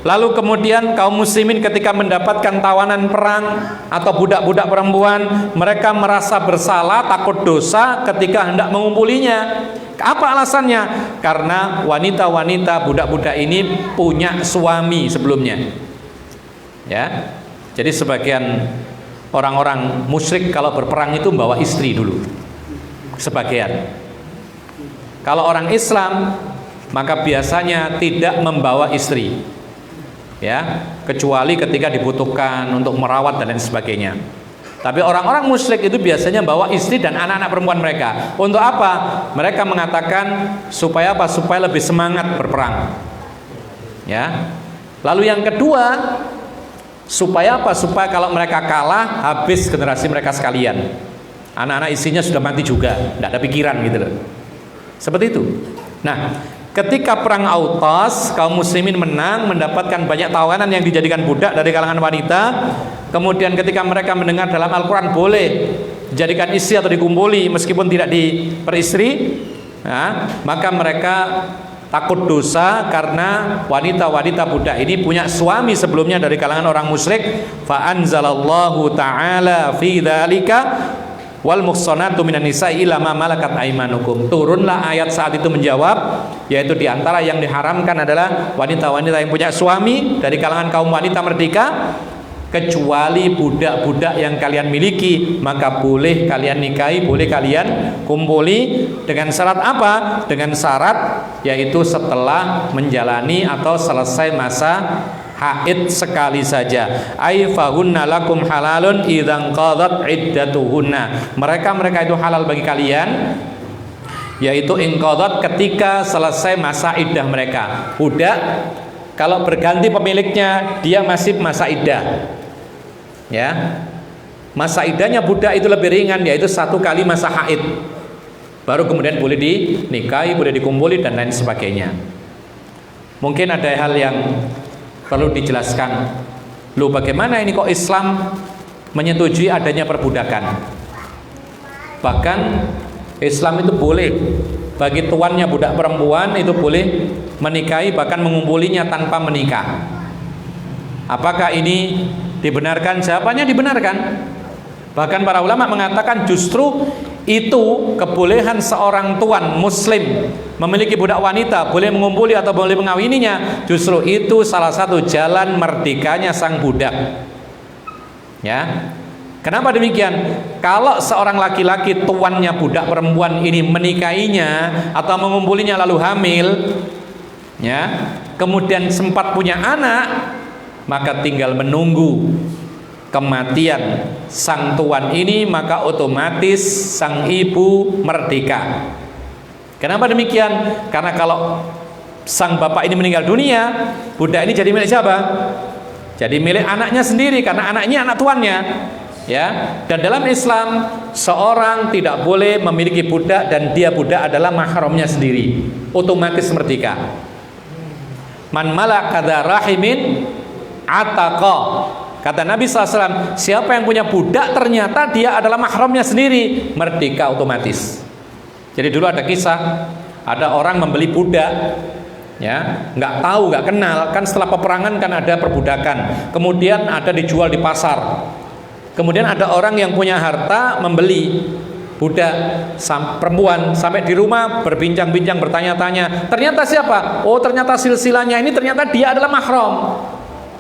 Lalu kemudian kaum muslimin ketika mendapatkan tawanan perang atau budak-budak perempuan, mereka merasa bersalah, takut dosa ketika hendak mengumpulinya. Apa alasannya? Karena wanita-wanita budak-budak ini punya suami sebelumnya. Ya. Jadi sebagian orang-orang musyrik kalau berperang itu membawa istri dulu. Sebagian. Kalau orang Islam maka biasanya tidak membawa istri. Ya, kecuali ketika dibutuhkan untuk merawat dan lain sebagainya. Tapi orang-orang musyrik itu biasanya bawa istri dan anak-anak perempuan mereka. Untuk apa? Mereka mengatakan supaya apa? Supaya lebih semangat berperang. Ya. Lalu yang kedua, supaya apa? Supaya kalau mereka kalah, habis generasi mereka sekalian. Anak-anak istrinya sudah mati juga, tidak ada pikiran gitu loh. Seperti itu. Nah, ketika perang Autas, kaum muslimin menang, mendapatkan banyak tawanan yang dijadikan budak dari kalangan wanita. Kemudian ketika mereka mendengar dalam Al-Quran boleh dijadikan istri atau dikumpuli meskipun tidak diperistri, nah, maka mereka takut dosa karena wanita-wanita budak ini punya suami sebelumnya dari kalangan orang musyrik. Fa anzalallahu ta'ala fi dzalika wal muhsanatu minan nisa'i illa ma malakat aimanukum. Turunlah ayat saat itu menjawab, yaitu diantara yang diharamkan adalah wanita-wanita yang punya suami dari kalangan kaum wanita merdeka, kecuali budak-budak yang kalian miliki, maka boleh kalian nikahi, boleh kalian kumpuli. Dengan syarat apa? Dengan syarat yaitu setelah menjalani atau selesai masa haid sekali saja. Ai fahunna lakum halalun idzan qadat iddatuhunna. Mereka itu halal bagi kalian, yaitu inqadat ketika selesai masa iddah mereka. Budak kalau berganti pemiliknya dia masih masa iddah. Ya, masa iddahnya budak itu lebih ringan, yaitu 1 kali masa haid. Baru kemudian boleh dinikahi, boleh dikumpuli dan lain sebagainya. Mungkin ada hal yang perlu dijelaskan. Loh, bagaimana ini kok Islam menyetujui adanya perbudakan? Bahkan Islam itu boleh bagi tuannya budak perempuan itu boleh menikahi, bahkan mengumpulinya tanpa menikah. Apakah ini dibenarkan? Jawabannya dibenarkan. Bahkan para ulama mengatakan justru itu kebolehan seorang tuan muslim memiliki budak wanita, boleh mengumpuli atau boleh mengawininya, justru itu salah satu jalan merdekanya sang budak. Ya. Kenapa demikian? Kalau seorang laki-laki tuannya budak perempuan ini menikahinya atau mengumpulinya lalu hamil, ya, kemudian sempat punya anak, maka tinggal menunggu kematian sang tuan ini, maka otomatis sang ibu merdeka. Kenapa demikian? Karena kalau sang bapak ini meninggal dunia, budak ini jadi milik siapa? Jadi milik anaknya sendiri, karena anaknya anak tuannya. Ya, dan dalam Islam seorang tidak boleh memiliki budak dan dia budak adalah mahramnya sendiri, otomatis merdeka. Man malaka dza rahimin ataqa. Kata Nabi SAW, siapa yang punya budak ternyata dia adalah mahramnya sendiri, merdeka otomatis. Jadi dulu ada kisah, ada orang membeli budak, ya, nggak tahu, nggak kenal, kan setelah peperangan kan ada perbudakan, kemudian ada dijual di pasar. Kemudian ada orang yang punya harta membeli budak perempuan, sampai di rumah berbincang-bincang, bertanya-tanya, ternyata siapa? Oh, ternyata silsilahnya ini ternyata dia adalah mahram.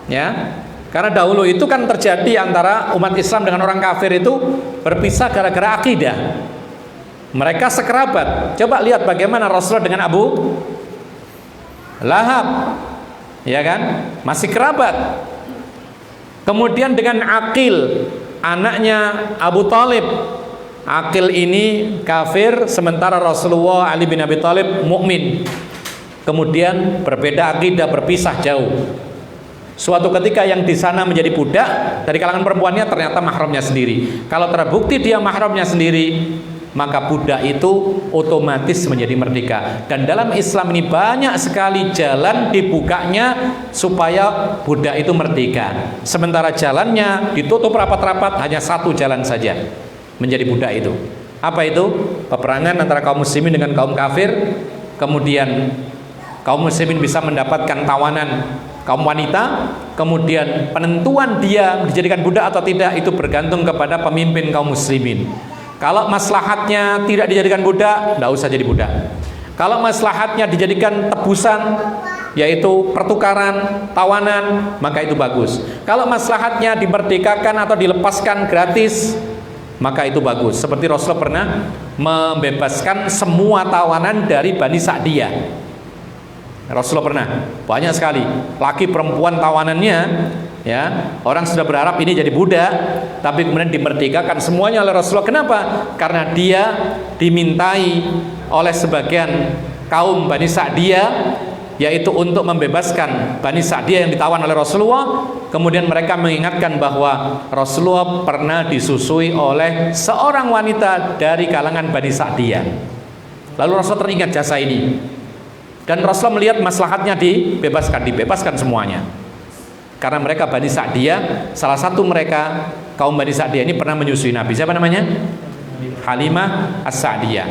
Ya, karena dahulu itu kan terjadi antara umat Islam dengan orang kafir itu berpisah gara-gara akidah. Mereka sekerabat. Coba lihat bagaimana Rasulullah dengan Abu Lahab, ya kan, masih kerabat. Kemudian dengan Aqil, anaknya Abu Thalib. Aqil ini kafir, sementara Rasulullah Ali bin Abi Thalib mukmin. Kemudian berbeda akidah, berpisah jauh. Suatu ketika yang di sana menjadi budak dari kalangan perempuannya ternyata mahramnya sendiri. Kalau terbukti dia mahramnya sendiri, maka budak itu otomatis menjadi merdeka. Dan dalam Islam ini banyak sekali jalan dibukanya supaya budak itu merdeka. Sementara jalannya ditutup rapat-rapat, hanya satu jalan saja menjadi budak itu. Apa itu? Peperangan antara kaum muslimin dengan kaum kafir. Kemudian kaum muslimin bisa mendapatkan tawanan kaum wanita. Kemudian penentuan dia dijadikan budak atau tidak itu bergantung kepada pemimpin kaum muslimin. Kalau maslahatnya tidak dijadikan budak, tidak usah jadi budak. Kalau maslahatnya dijadikan tebusan, yaitu pertukaran, tawanan, maka itu bagus. Kalau maslahatnya dimerdekakan atau dilepaskan gratis, maka itu bagus. Seperti Rasulullah pernah membebaskan semua tawanan dari Bani Sa'diyah. Rasulullah pernah, banyak sekali, laki perempuan tawanannya. Ya, orang sudah berharap ini jadi budak, tapi kemudian dimerdekakan semuanya oleh Rasulullah. Kenapa? Karena dia dimintai oleh sebagian kaum Bani Sa'diyah, yaitu untuk membebaskan Bani Sa'diyah yang ditawan oleh Rasulullah. Kemudian mereka mengingatkan bahwa Rasulullah pernah disusui oleh seorang wanita dari kalangan Bani Sa'diyah. Lalu Rasulullah teringat jasa ini, dan Rasulullah melihat maslahatnya dibebaskan semuanya. Karena mereka Bani Sa'diyah, salah satu mereka kaum Bani Sa'diyah ini pernah menyusui Nabi. Siapa namanya? Halimah As-Sa'diyah.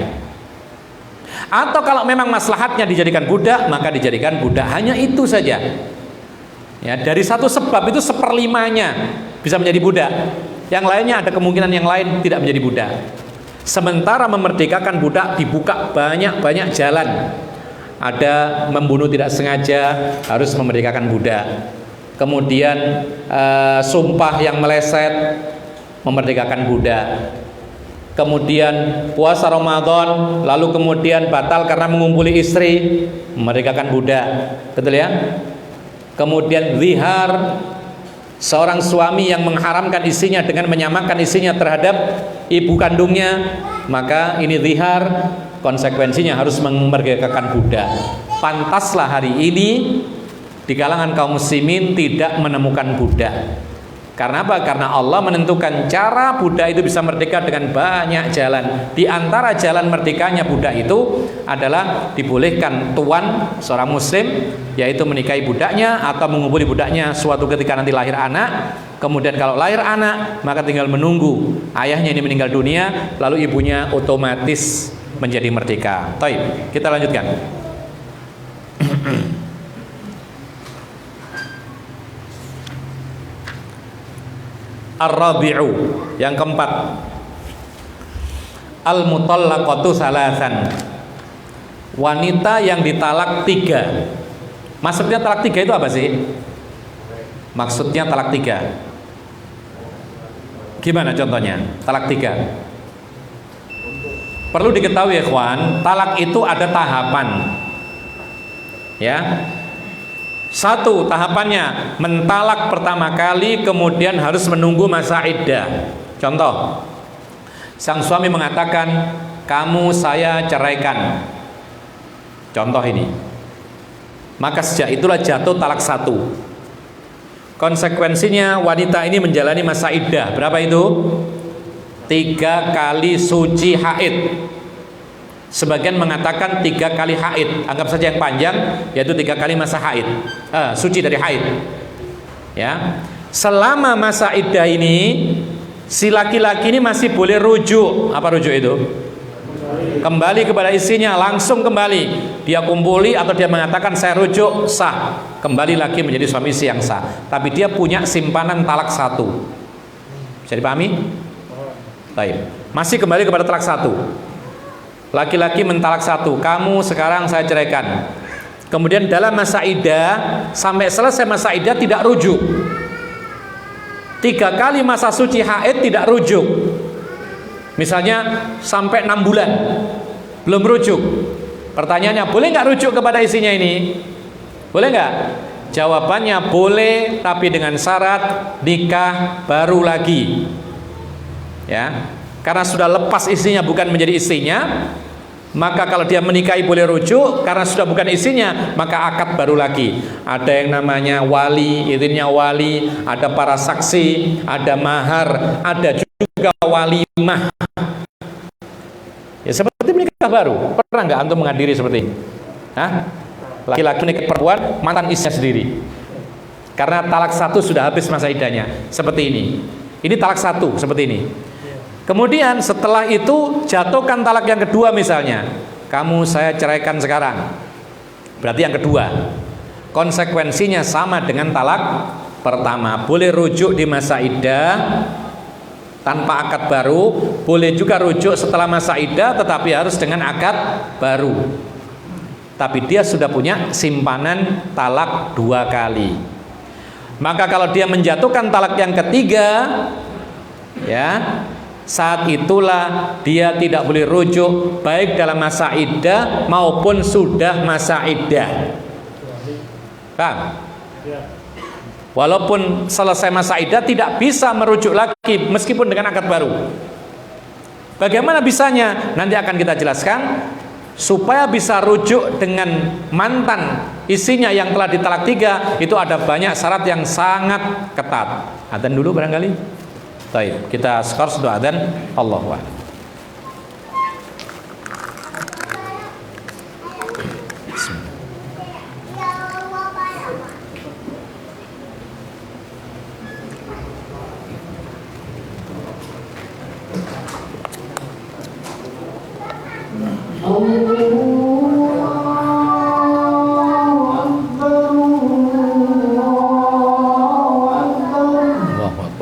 Atau kalau memang maslahatnya dijadikan budak, maka dijadikan budak, hanya itu saja. Ya, dari satu sebab itu 1/5-nya bisa menjadi budak. Yang lainnya ada kemungkinan yang lain tidak menjadi budak. Sementara memerdekakan budak dibuka banyak jalan. Ada membunuh tidak sengaja, harus memerdekakan budak. kemudian sumpah yang meleset, memerdekakan budak. Kemudian puasa Ramadan, lalu kemudian batal karena mengumpuli istri, memerdekakan budak, betul ya? Kemudian zihar, seorang suami yang mengharamkan istrinya dengan menyamakan istrinya terhadap ibu kandungnya, maka ini zihar, konsekuensinya harus memerdekakan budak. Pantaslah hari ini di kalangan kaum muslimin tidak menemukan budak. Karena apa? Karena Allah menentukan cara budak itu bisa merdeka dengan banyak jalan. Di antara jalan merdekanya budak itu adalah dibolehkan tuan seorang muslim, yaitu menikahi budaknya atau mengumpuli budaknya suatu ketika nanti lahir anak. Kemudian kalau lahir anak, maka tinggal menunggu ayahnya ini meninggal dunia, lalu ibunya otomatis menjadi merdeka. Baik, kita lanjutkan. Ar-rabi'u, yang keempat, al-mutallaqatu salasan, wanita yang ditalak 3. Maksudnya talak 3 itu apa sih? Maksudnya talak 3 gimana contohnya? Talak 3 perlu diketahui ya ikhwan, talak itu ada tahapan ya. Satu, tahapannya mentalak pertama kali, kemudian harus menunggu masa iddah. Contoh, sang suami mengatakan, kamu saya ceraikan. Contoh ini. Maka sejak itulah jatuh talak 1. Konsekuensinya wanita ini menjalani masa iddah. Berapa itu? 3 kali suci haid. Sebagian mengatakan 3 kali haid, anggap saja yang panjang, yaitu 3 kali masa haid, suci dari haid. Ya, selama masa iddah ini, si laki-laki ini masih boleh rujuk. Apa rujuk itu? Kembali kepada istrinya, langsung kembali. Dia kumpuli atau dia mengatakan saya rujuk, sah. Kembali lagi menjadi suami istri yang sah. Tapi dia punya simpanan talak 1. Bisa dipahami? Baik. Masih kembali kepada talak 1. Laki-laki mentalak 1, kamu sekarang saya ceraikan. Kemudian dalam masa iddah, sampai selesai masa iddah tidak rujuk. 3 kali masa suci haid tidak rujuk. Misalnya sampai 6 bulan belum rujuk. Pertanyaannya, boleh nggak rujuk kepada istrinya ini? Boleh nggak? Jawabannya boleh, tapi dengan syarat nikah baru lagi. Ya. Karena sudah lepas istrinya, bukan menjadi istrinya, maka kalau dia menikahi boleh rujuk. Karena sudah bukan istrinya, maka akad baru lagi. Ada yang namanya wali, izinnya wali, ada para saksi, ada mahar, ada juga walimah. Ya seperti menikah baru. Pernah nggak antum menghadiri seperti ini? Hah? Laki-laki menikah perempuan, mantan istrinya sendiri. Karena talak 1 sudah habis masa iddahnya. Seperti ini. Ini talak 1 seperti ini. Kemudian setelah itu jatuhkan talak yang kedua misalnya, kamu saya ceraikan sekarang. Berarti yang kedua. Konsekuensinya sama dengan talak pertama. Boleh rujuk di masa iddah tanpa akad baru, boleh juga rujuk setelah masa iddah tetapi harus dengan akad baru. Tapi dia sudah punya simpanan talak 2 kali. Maka kalau dia menjatuhkan talak yang ketiga, ya, saat itulah dia tidak boleh rujuk baik dalam masa iddah maupun sudah masa iddah. Paham? Walaupun selesai masa iddah tidak bisa merujuk lagi meskipun dengan akad baru. Bagaimana bisanya? Nanti akan kita jelaskan. Supaya bisa rujuk dengan mantan istrinya yang telah ditalak 3, itu ada banyak syarat yang sangat ketat. Adzan dulu barangkali. Baik, kita skor sudah adzan. Allahu a'lam.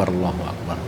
Allahu akbar.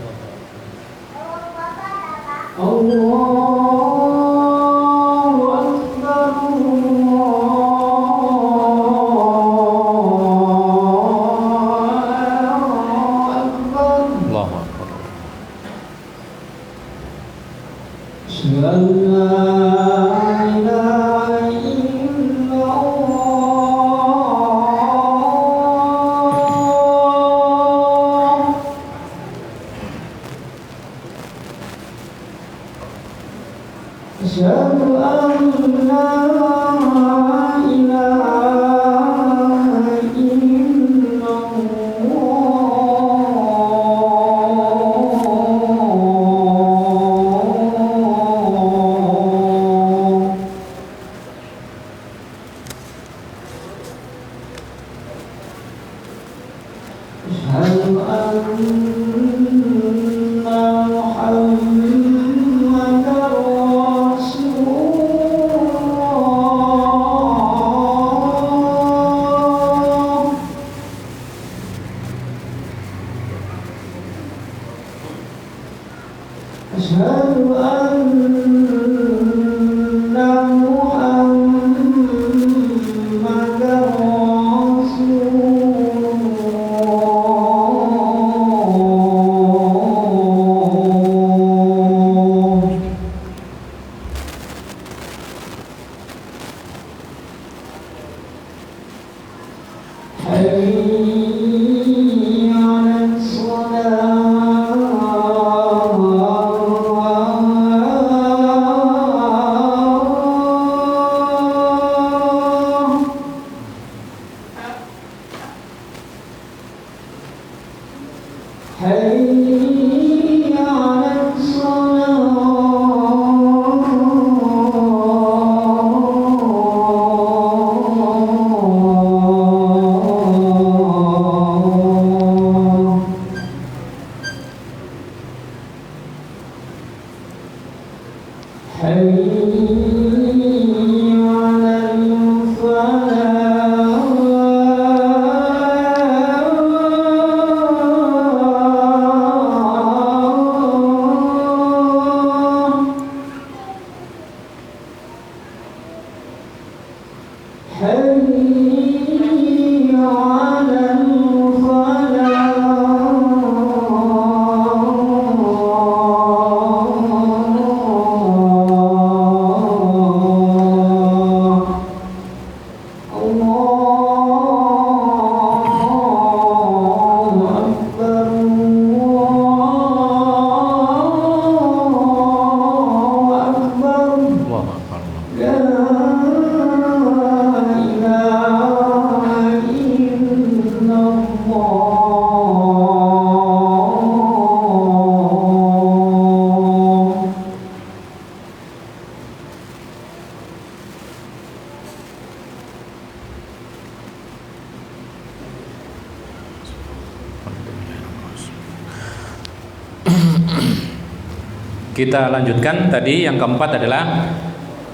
Kita lanjutkan tadi. Yang keempat adalah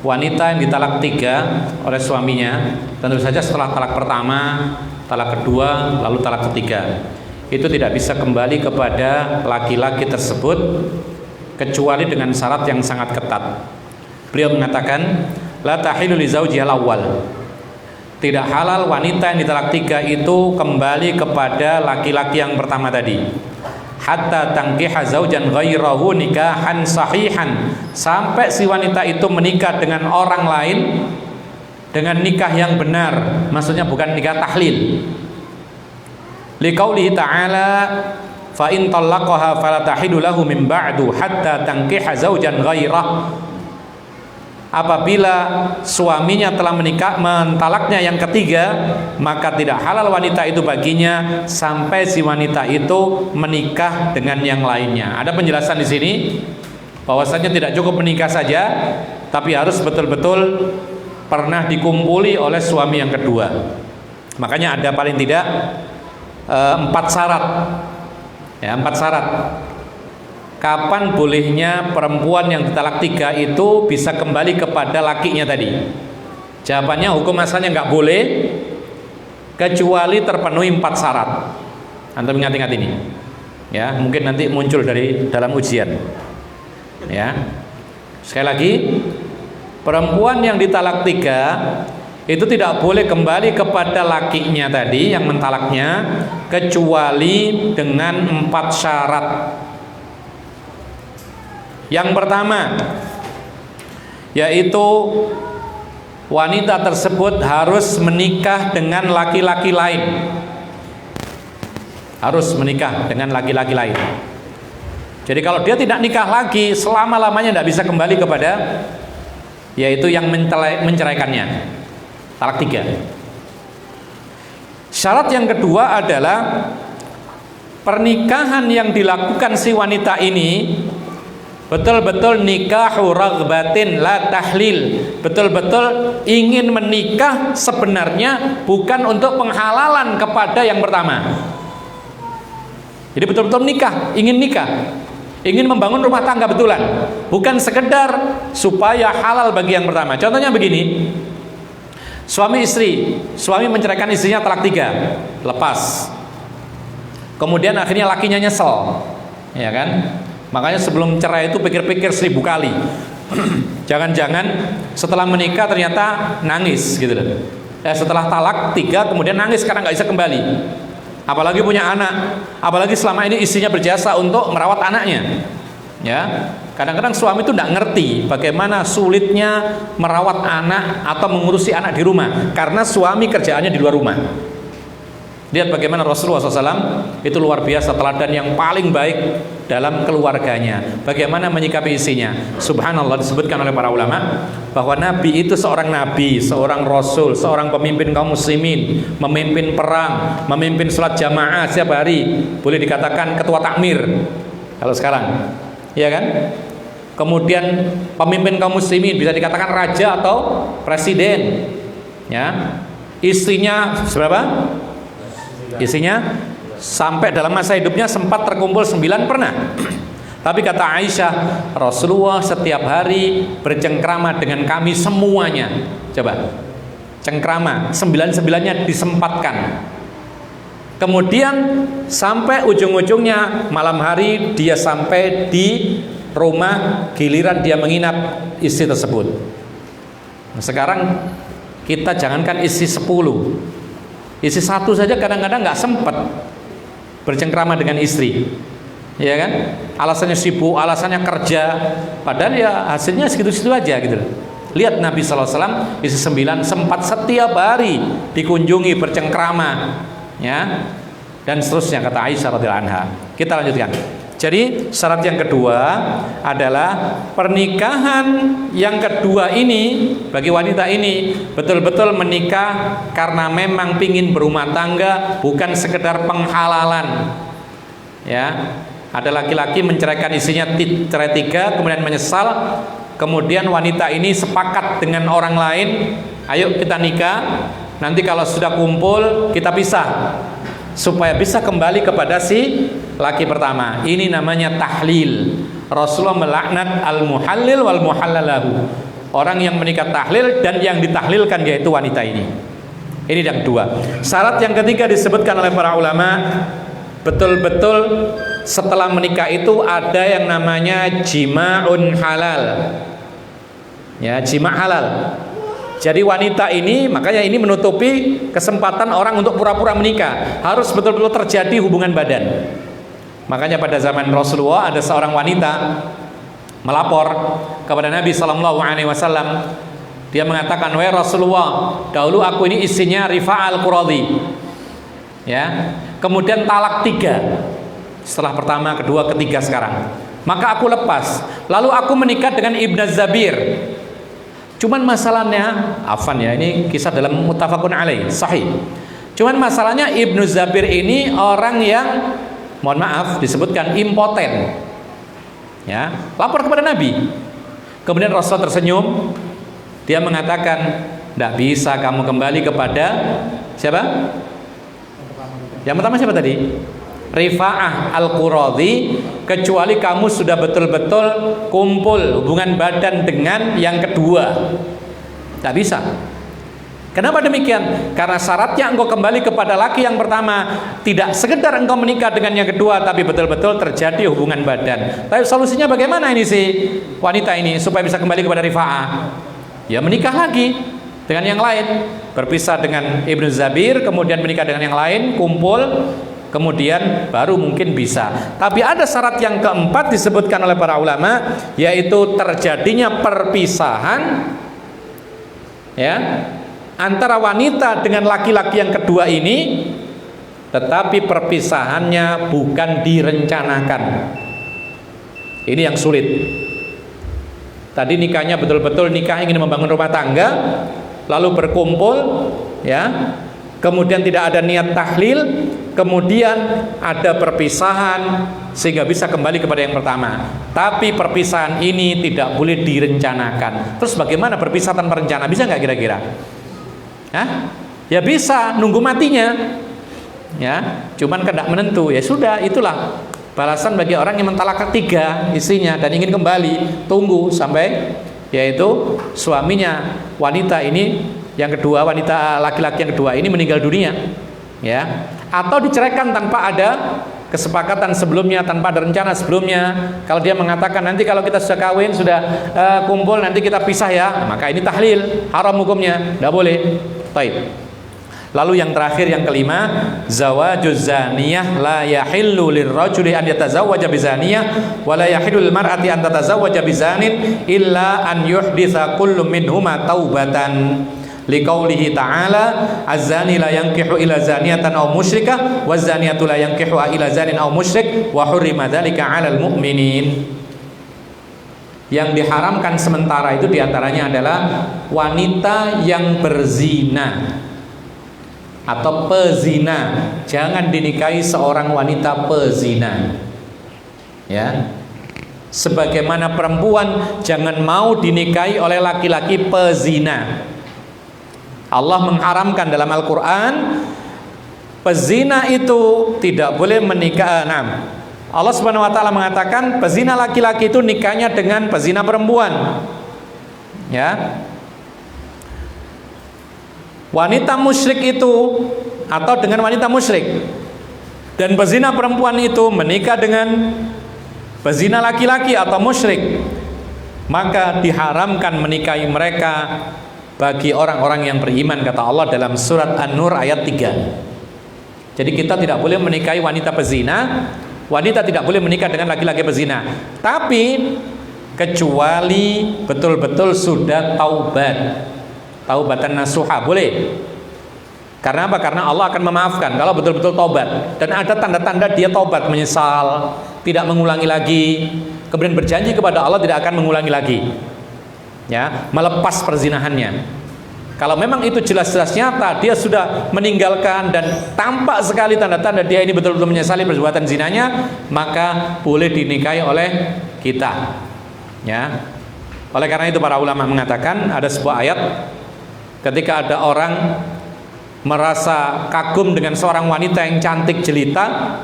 wanita yang ditalak 3 oleh suaminya, tentu saja setelah talak pertama, talak kedua, lalu talak ketiga, itu tidak bisa kembali kepada laki-laki tersebut kecuali dengan syarat yang sangat ketat. Beliau mengatakan, la tahilu li zaujihal awwal, tidak halal wanita yang ditalak 3 itu kembali kepada laki-laki yang pertama tadi, hatta tangkiha zaujan ghairahu nikahan sahihan, sampai si wanita itu menikah dengan orang lain dengan nikah yang benar, maksudnya bukan nikah tahlil. Liqaulihi ta'ala, fa in talaqaha fala tahilu lahu min ba'du hatta tangkiha zaujan ghairah. Apabila suaminya telah mentalaknya yang ketiga, maka tidak halal wanita itu baginya sampai si wanita itu menikah dengan yang lainnya. Ada penjelasan di sini bahwasanya tidak cukup menikah saja, tapi harus betul-betul pernah dikumpuli oleh suami yang kedua. Makanya ada paling tidak 4 syarat. Ya, 4 syarat. Kapan bolehnya perempuan yang ditalak 3 itu bisa kembali kepada lakinya tadi? Jawabannya hukum asalnya nggak boleh kecuali terpenuhi 4 syarat. Antum ingat-ingat ini, ya, mungkin nanti muncul dari dalam ujian. Ya, sekali lagi, perempuan yang ditalak 3 itu tidak boleh kembali kepada lakinya tadi yang mentalaknya kecuali dengan 4 syarat. Yang pertama, yaitu wanita tersebut harus menikah dengan laki-laki lain. Harus menikah dengan laki-laki lain. Jadi kalau dia tidak nikah lagi, selama-lamanya tidak bisa kembali kepada yaitu yang menceraikannya, talak 3. Syarat yang kedua adalah pernikahan yang dilakukan si wanita ini betul-betul nikahu raghbatin la tahlil, betul-betul ingin menikah sebenarnya, bukan untuk penghalalan kepada yang pertama. Jadi betul-betul ingin nikah, ingin membangun rumah tangga betulan, bukan sekedar supaya halal bagi yang pertama. Contohnya begini, suami istri, suami menceraikan istrinya talak 3, lepas. Kemudian akhirnya lakinya nyesel, ya kan? Makanya sebelum cerai itu pikir-pikir 1000 kali. Jangan-jangan setelah menikah ternyata nangis gitu loh. Setelah talak 3 kemudian nangis karena nggak bisa kembali. Apalagi punya anak, apalagi selama ini istrinya berjasa untuk merawat anaknya. Ya, kadang-kadang suami itu tidak ngerti bagaimana sulitnya merawat anak atau mengurusi anak di rumah karena suami kerjaannya di luar rumah. Lihat bagaimana Rasulullah SAW itu luar biasa, teladan yang paling baik dalam keluarganya. Bagaimana menyikapi istrinya. Subhanallah, disebutkan oleh para ulama bahwa Nabi itu seorang Nabi, seorang Rasul, seorang pemimpin kaum muslimin, memimpin perang, memimpin sholat jamaah setiap hari. Boleh dikatakan ketua takmir kalau sekarang, ya kan? Kemudian pemimpin kaum muslimin, bisa dikatakan raja atau presiden. Ya, istrinya berapa? Isinya sampai dalam masa hidupnya sempat terkumpul 9 pernah. Tapi kata Aisyah, Rasulullah setiap hari bercengkrama dengan kami semuanya. Coba, cengkrama 9-9-nya disempatkan. Kemudian sampai ujung-ujungnya malam hari dia sampai di rumah, giliran dia menginap istri tersebut. Nah, sekarang kita jangankan istri 10, istri 1 saja kadang-kadang nggak sempat bercengkrama dengan istri, ya kan? Alasannya sibuk, alasannya kerja, padahal ya hasilnya segitu-segitu aja gitu. Lihat Nabi SAW, istri 9 sempat setiap hari dikunjungi, bercengkrama, ya, dan seterusnya, kata Aisyah radhiyallahu anha. Kita lanjutkan. Jadi syarat yang kedua adalah pernikahan yang kedua ini bagi wanita ini betul-betul menikah karena memang pingin berumah tangga, bukan sekedar penghalalan. Ya, ada laki-laki menceraikan istrinya cerai 3 kemudian menyesal, kemudian wanita ini sepakat dengan orang lain, ayo kita nikah, nanti kalau sudah kumpul kita pisah supaya bisa kembali kepada si laki pertama. Ini namanya tahlil. Rasulullah melaknat al-muhallil wal muhallalahu, orang yang menikah tahlil dan yang ditahlilkan, yaitu wanita ini. Ini yang kedua. Syarat yang ketiga disebutkan oleh para ulama, betul-betul setelah menikah itu ada yang namanya jima'un halal. Ya, jima' halal. Jadi wanita ini, makanya ini menutupi kesempatan orang untuk pura-pura menikah. Harus betul-betul terjadi hubungan badan. Makanya pada zaman Rasulullah ada seorang wanita melapor kepada Nabi SAW. Dia mengatakan, wahai Rasulullah, dahulu aku ini istrinya Rifa'ah al-Quradhi, ya, kemudian talak 3 setelah pertama, kedua, ketiga sekarang. Maka aku lepas. Lalu aku menikah dengan Ibn Zabir. Cuman masalahnya, afan ya, ini kisah dalam muttafaqun alaih, sahih. Cuman masalahnya Ibnu Zabir ini orang yang, mohon maaf, disebutkan impoten. Ya, lapor kepada Nabi. Kemudian Rasul tersenyum. Dia mengatakan, tidak bisa kamu kembali kepada siapa? Yang pertama siapa tadi? Rifa'ah al-Quradhi, kecuali kamu sudah betul-betul kumpul hubungan badan dengan yang kedua. Tak bisa. Kenapa demikian? Karena syaratnya engkau kembali kepada laki yang pertama, tidak sekedar engkau menikah dengan yang kedua, tapi betul-betul terjadi hubungan badan. Tapi solusinya bagaimana ini si wanita ini supaya bisa kembali kepada Rifa'ah? Ya menikah lagi dengan yang lain, berpisah dengan Ibnu Zabir, kemudian menikah dengan yang lain, kumpul, kemudian baru mungkin bisa. Tapi ada syarat yang keempat disebutkan oleh para ulama, yaitu terjadinya perpisahan, ya, antara wanita dengan laki-laki yang kedua ini, tetapi perpisahannya bukan direncanakan. Ini yang sulit. Tadi nikahnya betul-betul nikah ingin membangun rumah tangga, lalu berkumpul, ya. Kemudian tidak ada niat tahlil, kemudian ada perpisahan sehingga bisa kembali kepada yang pertama. Tapi perpisahan ini tidak boleh direncanakan. Terus bagaimana berpisah tanpa rencana? Bisa nggak kira-kira? Hah? Ya bisa, nunggu matinya. Ya, cuman tidak menentu. Ya sudah, itulah balasan bagi orang yang mentalak ketiga istrinya dan ingin kembali. Tunggu sampai yaitu suaminya wanita ini yang kedua, wanita laki-laki yang kedua ini meninggal dunia, ya, atau diceraikan tanpa ada kesepakatan sebelumnya, tanpa ada rencana sebelumnya. Kalau dia mengatakan nanti kalau kita sudah kawin, sudah kumpul, nanti kita pisah ya, maka ini tahlil, haram hukumnya, tidak boleh. Baik. Lalu yang terakhir, yang kelima, zawajuz zaniyah la yahillu lirrajuli an yatazawwaja bizaniyah wa la yahillu lil mar'ati an tatazawwaja bizanin illa an yuhditsa kullu minhuma taubatan. Liqaulihi ta'ala az-zani la yankihu ila zaniyatan aw musyrikah waz-zaniyatu la yankihu ila zanin aw musyrik wa hurrima dzalika 'alal mu'minin. Yang diharamkan sementara itu diantaranya adalah wanita yang berzina atau pezina. Jangan dinikahi seorang wanita pezina, ya. Sebagaimana perempuan jangan mau dinikahi oleh laki-laki pezina. Allah mengharamkan dalam Al-Quran, pezina itu tidak boleh menikah. Allah Subhanahu wa taala mengatakan pezina laki-laki itu nikahnya dengan pezina perempuan, ya. Wanita musyrik itu atau dengan wanita musyrik, dan pezina perempuan itu menikah dengan pezina laki-laki atau musyrik, maka diharamkan menikahi mereka bagi orang-orang yang beriman, kata Allah dalam surat An-Nur ayat 3. Jadi kita tidak boleh menikahi wanita pezina, wanita tidak boleh menikah dengan laki-laki pezina, tapi kecuali betul-betul sudah taubat, taubatan nasuha, boleh. Karena apa? Karena Allah akan memaafkan kalau betul-betul taubat dan ada tanda-tanda dia taubat, menyesal, tidak mengulangi lagi, kemudian berjanji kepada Allah tidak akan mengulangi lagi, ya, melepas perzinahannya. Kalau memang itu jelas-jelas nyata dia sudah meninggalkan dan tampak sekali tanda-tanda dia ini betul-betul menyesali perbuatan zinanya, maka boleh dinikahi oleh kita, ya. Oleh karena itu para ulama mengatakan ada sebuah ayat, ketika ada orang merasa kagum dengan seorang wanita yang cantik jelita,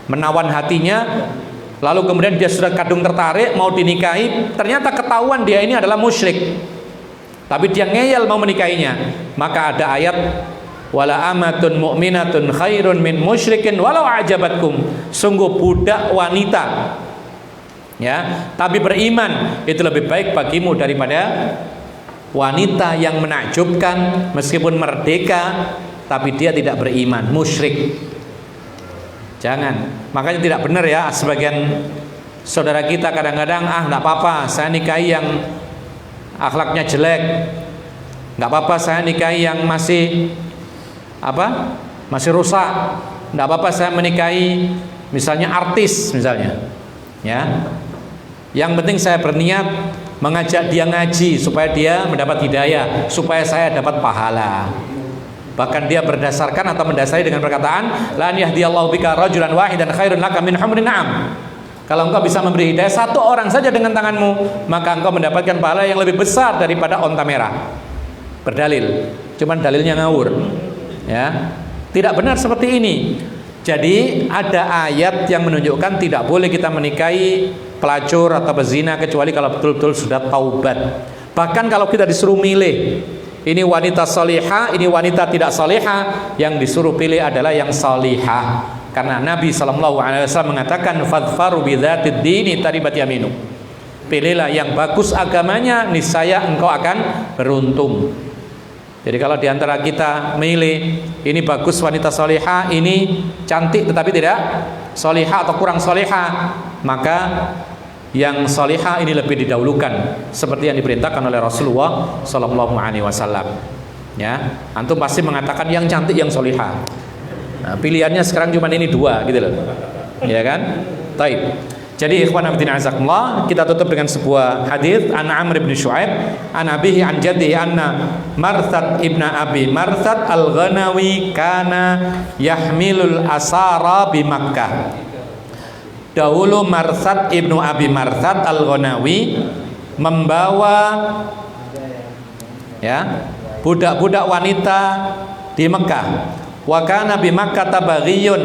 menawan hatinya, lalu kemudian dia sudah kadung tertarik mau dinikahi, ternyata ketahuan dia ini adalah musyrik, tapi dia ngeyel mau menikahinya, maka ada ayat wala amatun mu'minatun khairun min musyrikin walau ajabatkum. Sungguh budak wanita, ya, tapi beriman itu lebih baik bagimu daripada wanita yang menakjubkan meskipun merdeka tapi dia tidak beriman, musyrik. Jangan. Makanya tidak benar ya sebagian saudara kita kadang-kadang, enggak apa-apa saya nikahi yang akhlaknya jelek, enggak apa-apa saya nikahi yang masih masih rusak, enggak apa-apa saya menikahi misalnya artis misalnya, ya. Yang penting saya berniat mengajak dia ngaji supaya dia mendapat hidayah, supaya saya dapat pahala. Bahkan dia berdasarkan atau mendasari dengan perkataan la yahdiyallahu bika rajulan wahidan khairun laka min humrin na'am. Kalau engkau bisa memberi hidayah satu orang saja dengan tanganmu, maka engkau mendapatkan pahala yang lebih besar daripada onta merah. Berdalil, cuman dalilnya ngawur, ya. Tidak benar seperti ini. Jadi ada ayat yang menunjukkan tidak boleh kita menikahi pelacur atau pezina kecuali kalau betul-betul sudah taubat. Bahkan kalau kita disuruh milih, ini wanita salihah, ini wanita tidak salihah, yang disuruh pilih adalah yang salihah. Karena Nabi SAW mengatakan fadfaru bidzatid dini taribat yaminu. Pilihlah yang bagus agamanya, niscaya engkau akan beruntung. Jadi kalau diantara kita milih ini bagus wanita salihah, ini cantik tetapi tidak salihah atau kurang salihah, maka yang salihah ini lebih didahulukan seperti yang diperintahkan oleh Rasulullah SAW. Ya, antum pasti mengatakan yang cantik yang salihah. Nah, pilihannya sekarang cuma ini dua gitu loh, ya kan? Taib. Jadi ikhwan fillah azakumullah, kita tutup dengan sebuah hadis an Amr bin Syu'aib an abihi an jaddihi anna Marthad ibn Abi Marthad al-Ghanawi kana yahmilul asara bi Makkah. Dahulu Marthad ibnu Abi Marthad al-Ghanawi membawa ya budak-budak wanita di Mekah. Wa kana bi Makkah tabaghiyun.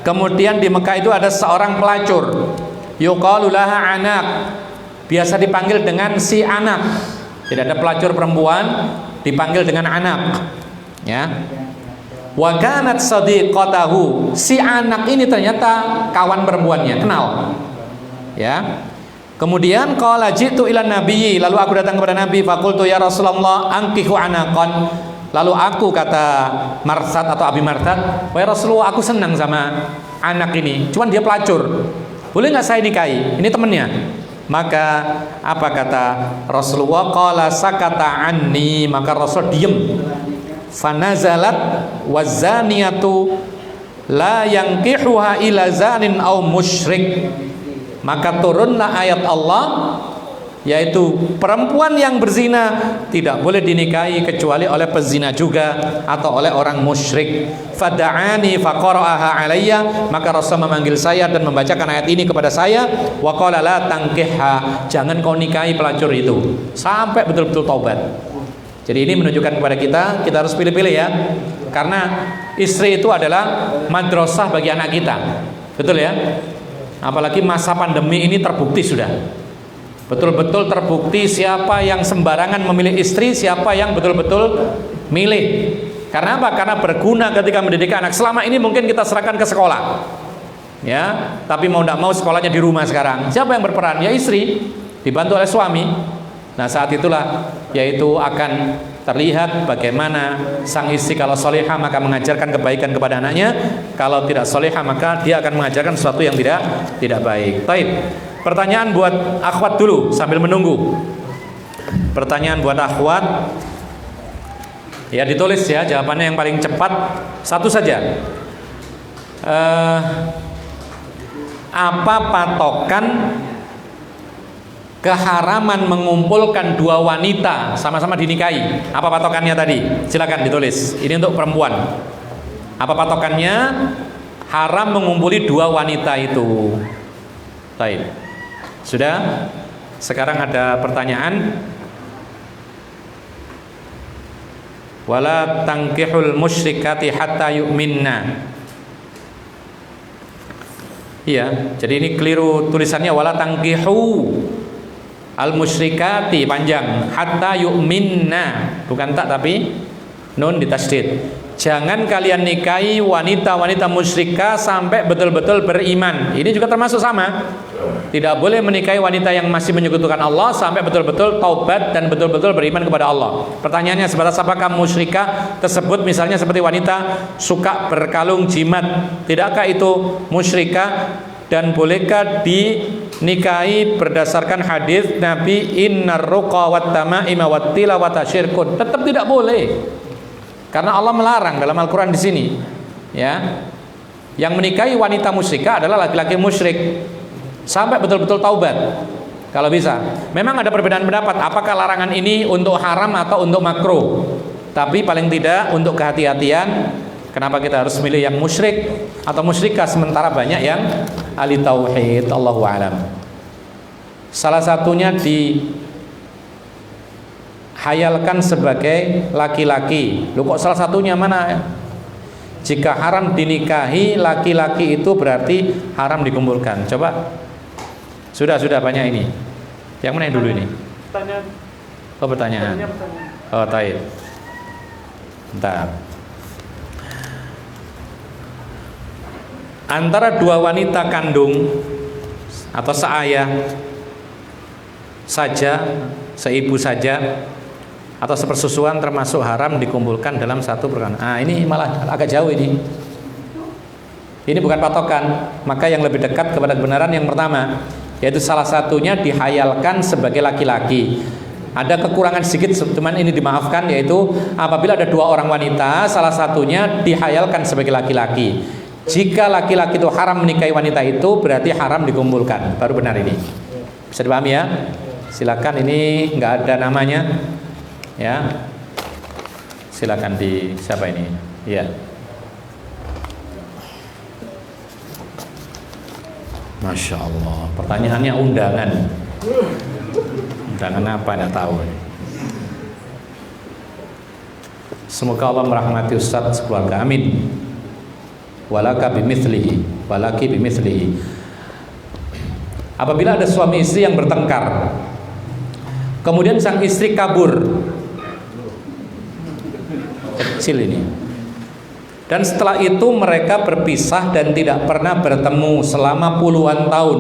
Kemudian di Mekah itu ada seorang pelacur. Yuqalu laha anak. Biasa dipanggil dengan si anak. Tidak ada pelacur perempuan dipanggil dengan anak. Ya. Wa kanat sadiqatahu. Si anak ini ternyata kawan perempuannya, kenal. Ya. Kemudian qala jitu ila nabiyyi, lalu aku datang kepada Nabi, faqultu ya Rasulullah ankihu anaqan. Lalu aku kata Marthad atau Abi Marthad, wahai Rasulullah, aku senang sama anak ini, cuman dia pelacur, boleh nggak saya nikahi? Ini temennya. Maka apa kata Rasulullah? Qala sakata anni, maka Rasul diem. Fanazalat wazaniyatu la yankihuha ila zanin aw musyrik. Maka turunlah ayat Allah, yaitu perempuan yang berzina tidak boleh dinikahi kecuali oleh pezina juga atau oleh orang musyrik. Fada'ani faqara'aha alayya, maka Rasul memanggil saya dan membacakan ayat ini kepada saya. Wa qala la tankihha, jangan kau nikahi pelacur itu sampai betul-betul taubat. Jadi ini menunjukkan kepada kita harus pilih-pilih ya, karena istri itu adalah madrasah bagi anak kita, betul ya. Apalagi masa pandemi ini terbukti sudah, betul-betul terbukti siapa yang sembarangan memilih istri, siapa yang betul-betul milih. Karena apa? Karena berguna ketika mendidik anak. Selama ini mungkin kita serahkan ke sekolah, ya, tapi mau tidak mau sekolahnya di rumah sekarang. Siapa yang berperan? Ya istri, dibantu oleh suami. Nah saat itulah yaitu akan terlihat bagaimana sang istri kalau solehah maka mengajarkan kebaikan kepada anaknya, kalau tidak solehah maka dia akan mengajarkan sesuatu yang tidak baik. Baik. Pertanyaan buat akhwat dulu sambil menunggu. Pertanyaan buat akhwat, ya ditulis ya jawabannya yang paling cepat, satu saja. Apa patokan keharaman mengumpulkan dua wanita sama-sama dinikahi? Apa patokannya tadi? Silakan ditulis. Ini untuk perempuan. Apa patokannya haram mengumpuli dua wanita itu? Baik. Sudah? Sekarang ada pertanyaan. Wala tankihul musyrikati hatta yu'minna. Iya, jadi ini keliru tulisannya wala tangkihu al musyrikati, panjang, hatta yu'minna, bukan tak tapi nun ditasydid. Jangan kalian nikahi wanita-wanita musyrikah sampai betul-betul beriman. Ini juga termasuk sama. Tidak boleh menikahi wanita yang masih menyekutukan Allah sampai betul-betul taubat dan betul-betul beriman kepada Allah. Pertanyaannya sebatas apakah musyrikah tersebut misalnya seperti wanita suka berkalung jimat, tidakkah itu musyrikah? Dan bolehkah dinikahi berdasarkan hadis Nabi innar ruqa wat tamaima wat tilawata syirkun? Tetap tidak boleh. Karena Allah melarang dalam Al-Qur'an di sini. Ya. Yang menikahi wanita musyrikah adalah laki-laki musyrik sampai betul-betul taubat. Kalau bisa. Memang ada perbedaan pendapat apakah larangan ini untuk haram atau untuk makruh. Tapi paling tidak untuk kehati-hatian, kenapa kita harus milih yang musyrik atau musyrikah sementara banyak yang ahli tauhid? Allahu a'lam. Salah satunya dihayalkan sebagai laki-laki. Loh kok salah satunya mana? Jika haram dinikahi laki-laki itu berarti haram dikumpulkan. Coba. Sudah banyak ini. Yang mana yang dulu ini? Pertanyaan. Oh, pertanyaan. Oh, taib. Bentar. Antara dua wanita kandung atau seayah saja, seibu saja, atau sepersusuan termasuk haram dikumpulkan dalam satu pernikahan. Ah, ini malah agak jauh ini. Ini bukan patokan. Maka yang lebih dekat kepada kebenaran yang pertama, yaitu salah satunya dihayalkan sebagai laki-laki. Ada kekurangan sedikit, cuman ini dimaafkan, yaitu apabila ada dua orang wanita, salah satunya dihayalkan sebagai laki-laki. Jika laki-laki itu haram menikahi wanita itu, berarti haram dikumpulkan. Baru benar ini. Bisa dipahami ya? Silakan, ini nggak ada namanya, ya. Silakan di siapa ini? Ya. Masya Allah. Pertanyaannya undangan. Undangan apa? Nggak tahu. Semoga Allah merahmati Ustaz sekeluarga. Amin. Walaka bimithlihi, walaki bimithlihi. Apabila ada suami istri yang bertengkar, kemudian sang istri kabur, kecil ini, dan setelah itu mereka berpisah dan tidak pernah bertemu selama puluhan tahun.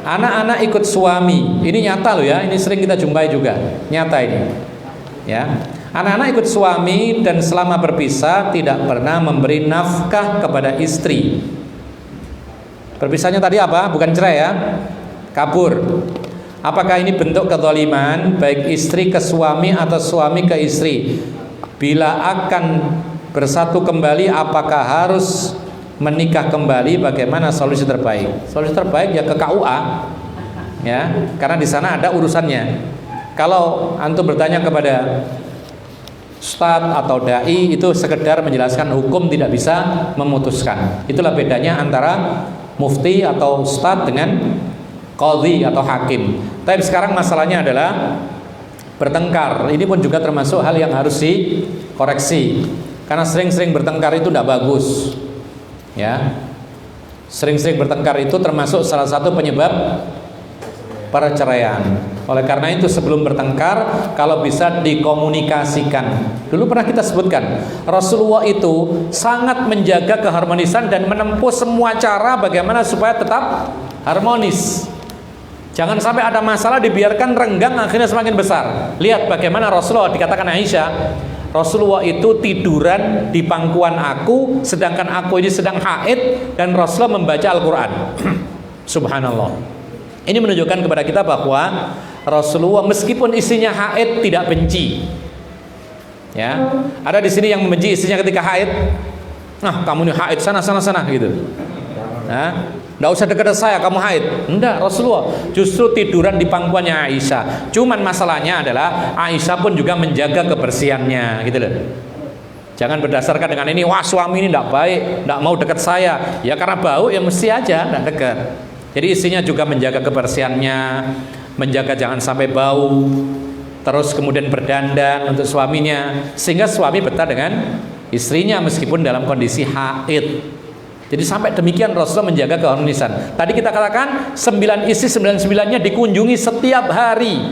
Anak-anak ikut suami, ini nyata loh ya, ini sering kita jumpai juga, nyata ini, ya. Anak-anak ikut suami dan selama berpisah tidak pernah memberi nafkah kepada istri. Berpisahnya tadi apa? Bukan cerai ya, kabur. Apakah ini bentuk kezaliman baik istri ke suami atau suami ke istri? Bila akan bersatu kembali, apakah harus menikah kembali? Bagaimana solusi terbaik? Solusi terbaik ya ke KUA, ya, karena di sana ada urusannya. Kalau antum bertanya kepada Ustadz atau dai, itu sekedar menjelaskan hukum, tidak bisa memutuskan. Itulah bedanya antara mufti atau ustadz dengan qadhi atau hakim. Tapi sekarang masalahnya adalah bertengkar. Ini pun juga termasuk hal yang harus dikoreksi, karena sering-sering bertengkar itu tidak bagus, ya. Sering-sering bertengkar itu termasuk salah satu penyebab perceraian. Oleh karena itu sebelum bertengkar, kalau bisa dikomunikasikan. Dulu pernah kita sebutkan, Rasulullah itu sangat menjaga keharmonisan dan menempuh semua cara bagaimana supaya tetap harmonis. Jangan sampai ada masalah dibiarkan renggang, akhirnya semakin besar. Lihat bagaimana Rasulullah, dikatakan Aisyah, Rasulullah itu tiduran di pangkuan aku, sedangkan aku ini sedang haid, dan Rasulullah membaca Al-Quran. Subhanallah. Ini menunjukkan kepada kita bahwa Rasulullah meskipun istrinya haid tidak benci. Ya, ada di sini yang membenci istrinya ketika haid. Nah, kamu ini haid, sana gitu. Nah, nggak usah dekat saya, kamu haid. Enggak, Rasulullah justru tiduran di pangkuannya Aisyah. Cuman masalahnya adalah Aisyah pun juga menjaga kebersihannya, gitu loh. Jangan berdasarkan dengan ini, wah suami ini enggak baik, enggak mau dekat saya. Ya karena bau ya mesti aja enggak dekat. Jadi istrinya juga menjaga kebersihannya, menjaga jangan sampai bau, terus kemudian berdandan untuk suaminya, sehingga suami betah dengan istrinya meskipun dalam kondisi haid. Jadi sampai demikian Rasulullah menjaga keharmonisan. Tadi kita katakan 9 istri 99-nya dikunjungi setiap hari,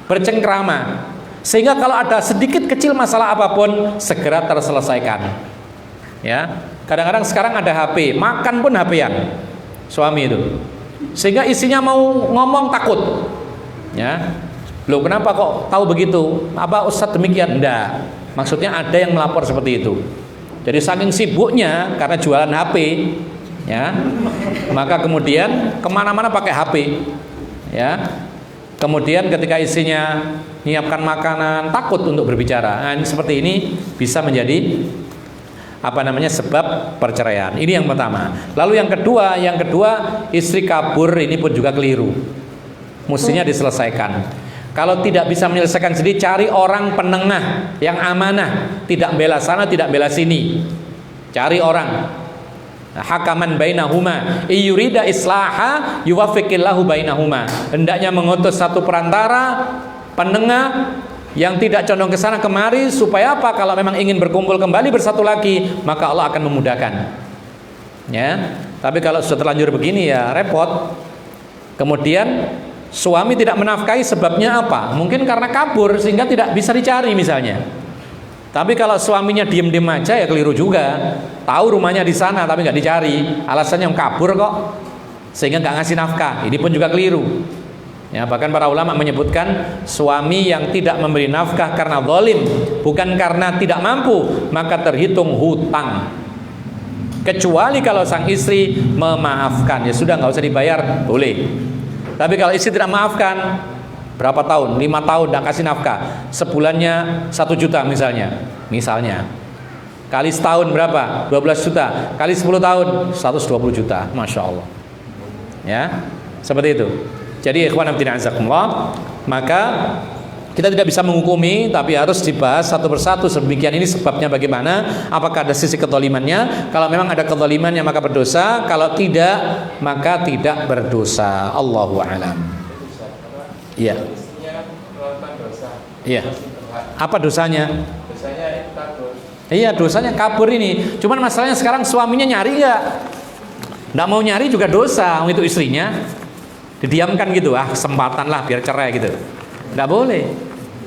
bercengkrama, sehingga kalau ada sedikit kecil masalah apapun segera terselesaikan. Ya, kadang-kadang sekarang ada HP, makan pun HP-an suami itu, sehingga istrinya mau ngomong takut. Ya, loh kenapa kok tahu begitu? Apa Ustadz demikian? Enggak, maksudnya ada yang melapor seperti itu. Jadi saking sibuknya karena jualan HP, ya, maka kemudian kemana-mana pakai HP, ya. Kemudian ketika istrinya menyiapkan makanan takut untuk berbicara. Nah, ini seperti ini bisa menjadi sebab perceraian. Ini yang pertama. Lalu yang kedua istri kabur ini pun juga keliru. Mestinya diselesaikan. Kalau tidak bisa menyelesaikan sendiri, cari orang penengah yang amanah, tidak bela sana, tidak bela sini. Cari orang hakaman bainahuma, iyurida islaha yuwaffiqillahu bainahuma. Hendaknya mengutus satu perantara, penengah yang tidak condong ke sana kemari, supaya apa? Kalau memang ingin berkumpul kembali bersatu lagi, maka Allah akan memudahkan. Ya, tapi kalau sudah terlanjur begini ya repot. Kemudian suami tidak menafkahi, sebabnya apa? Mungkin karena kabur sehingga tidak bisa dicari misalnya. Tapi kalau suaminya diem-diem aja ya keliru juga. Tahu rumahnya di sana tapi nggak dicari, alasannya yang kabur kok, sehingga nggak ngasih nafkah. Ini pun juga keliru. Ya, bahkan para ulama menyebutkan suami yang tidak memberi nafkah karena zalim, bukan karena tidak mampu, maka terhitung hutang. Kecuali kalau sang istri memaafkan, ya sudah nggak usah dibayar, boleh. Tapi kalau istri tidak maafkan, berapa tahun? 5 tahun tidak kasih nafkah, sebulannya 1 juta misalnya. kali setahun berapa? 12 juta. Kali 10 tahun 120 juta. Masya Allah. Ya, seperti itu. Jadi ikhwan fillah azakumullah, maka kita tidak bisa menghukumi, tapi harus dibahas satu persatu sedemikian ini sebabnya bagaimana, apakah ada sisi kezalimannya. Kalau memang ada kezalimannya maka berdosa, kalau tidak maka tidak berdosa. Allahu a'lam. Iya. Iya. Apa dosanya? Dosanya kabur. Iya, dosanya kabur ini. Cuman masalahnya sekarang suaminya nyari nggak? Nggak mau nyari juga dosa, itu istrinya didiamkan gitu, kesempatan lah biar cerai gitu. Nggak boleh,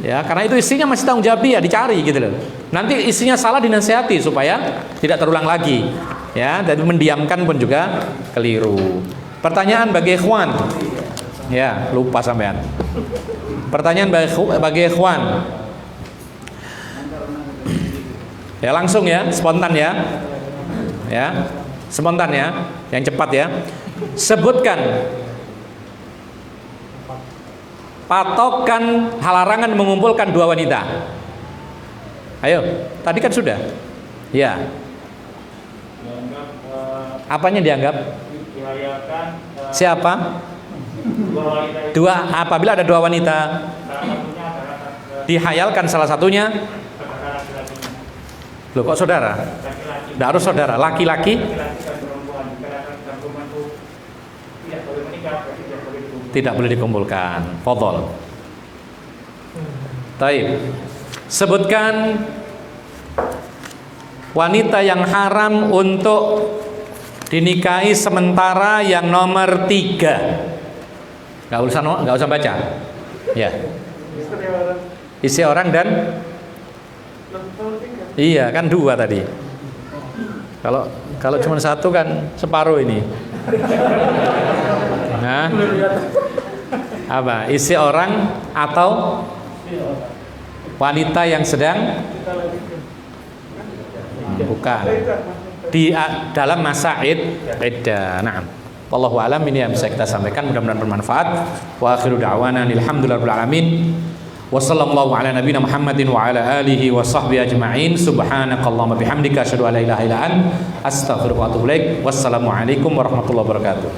ya, karena itu istrinya masih tanggung jawab dia, dicari gitu loh. Nanti istrinya salah dinasihati supaya tidak terulang lagi, ya. Dan mendiamkan pun juga keliru. Pertanyaan bagi ikhwan, ya, lupa sampean. Pertanyaan bagi ikhwan, ya, langsung ya, spontan ya, spontan ya, yang cepat ya. Sebutkan patokan larangan mengumpulkan dua wanita. Ayo, tadi kan sudah. Ya. Apanya dianggap? Siapa? Dua. Apabila ada dua wanita, dihayalkan salah satunya. Loh, kok saudara? Tidak harus saudara. Laki-laki tidak boleh dikumpulkan. Fadhol. Taib. Sebutkan wanita yang haram untuk dinikahi sementara yang nomor 3. Gak usah baca. Ya. Isi orang dan iya kan 2 tadi. Kalau cuma 1 kan separuh ini. Nah, apa? Isi orang atau wanita yang sedang bukan di dalam masa iddah. Nah, wallahu alam, ini yang bisa kita sampaikan, mudah-mudahan bermanfaat. Wa akhiru da'wana alhamdulillahirabbil alamin. Wa sallallahu ala nabiyina Muhammadin wa ala alihi wa sahbihi ajma'in. Subhanakallahumma bihamdika asyhadu an la ilaha illa anta astaghfiruka wa atubu ilaik. Wassalamu alaikum warahmatullahi wabarakatuh.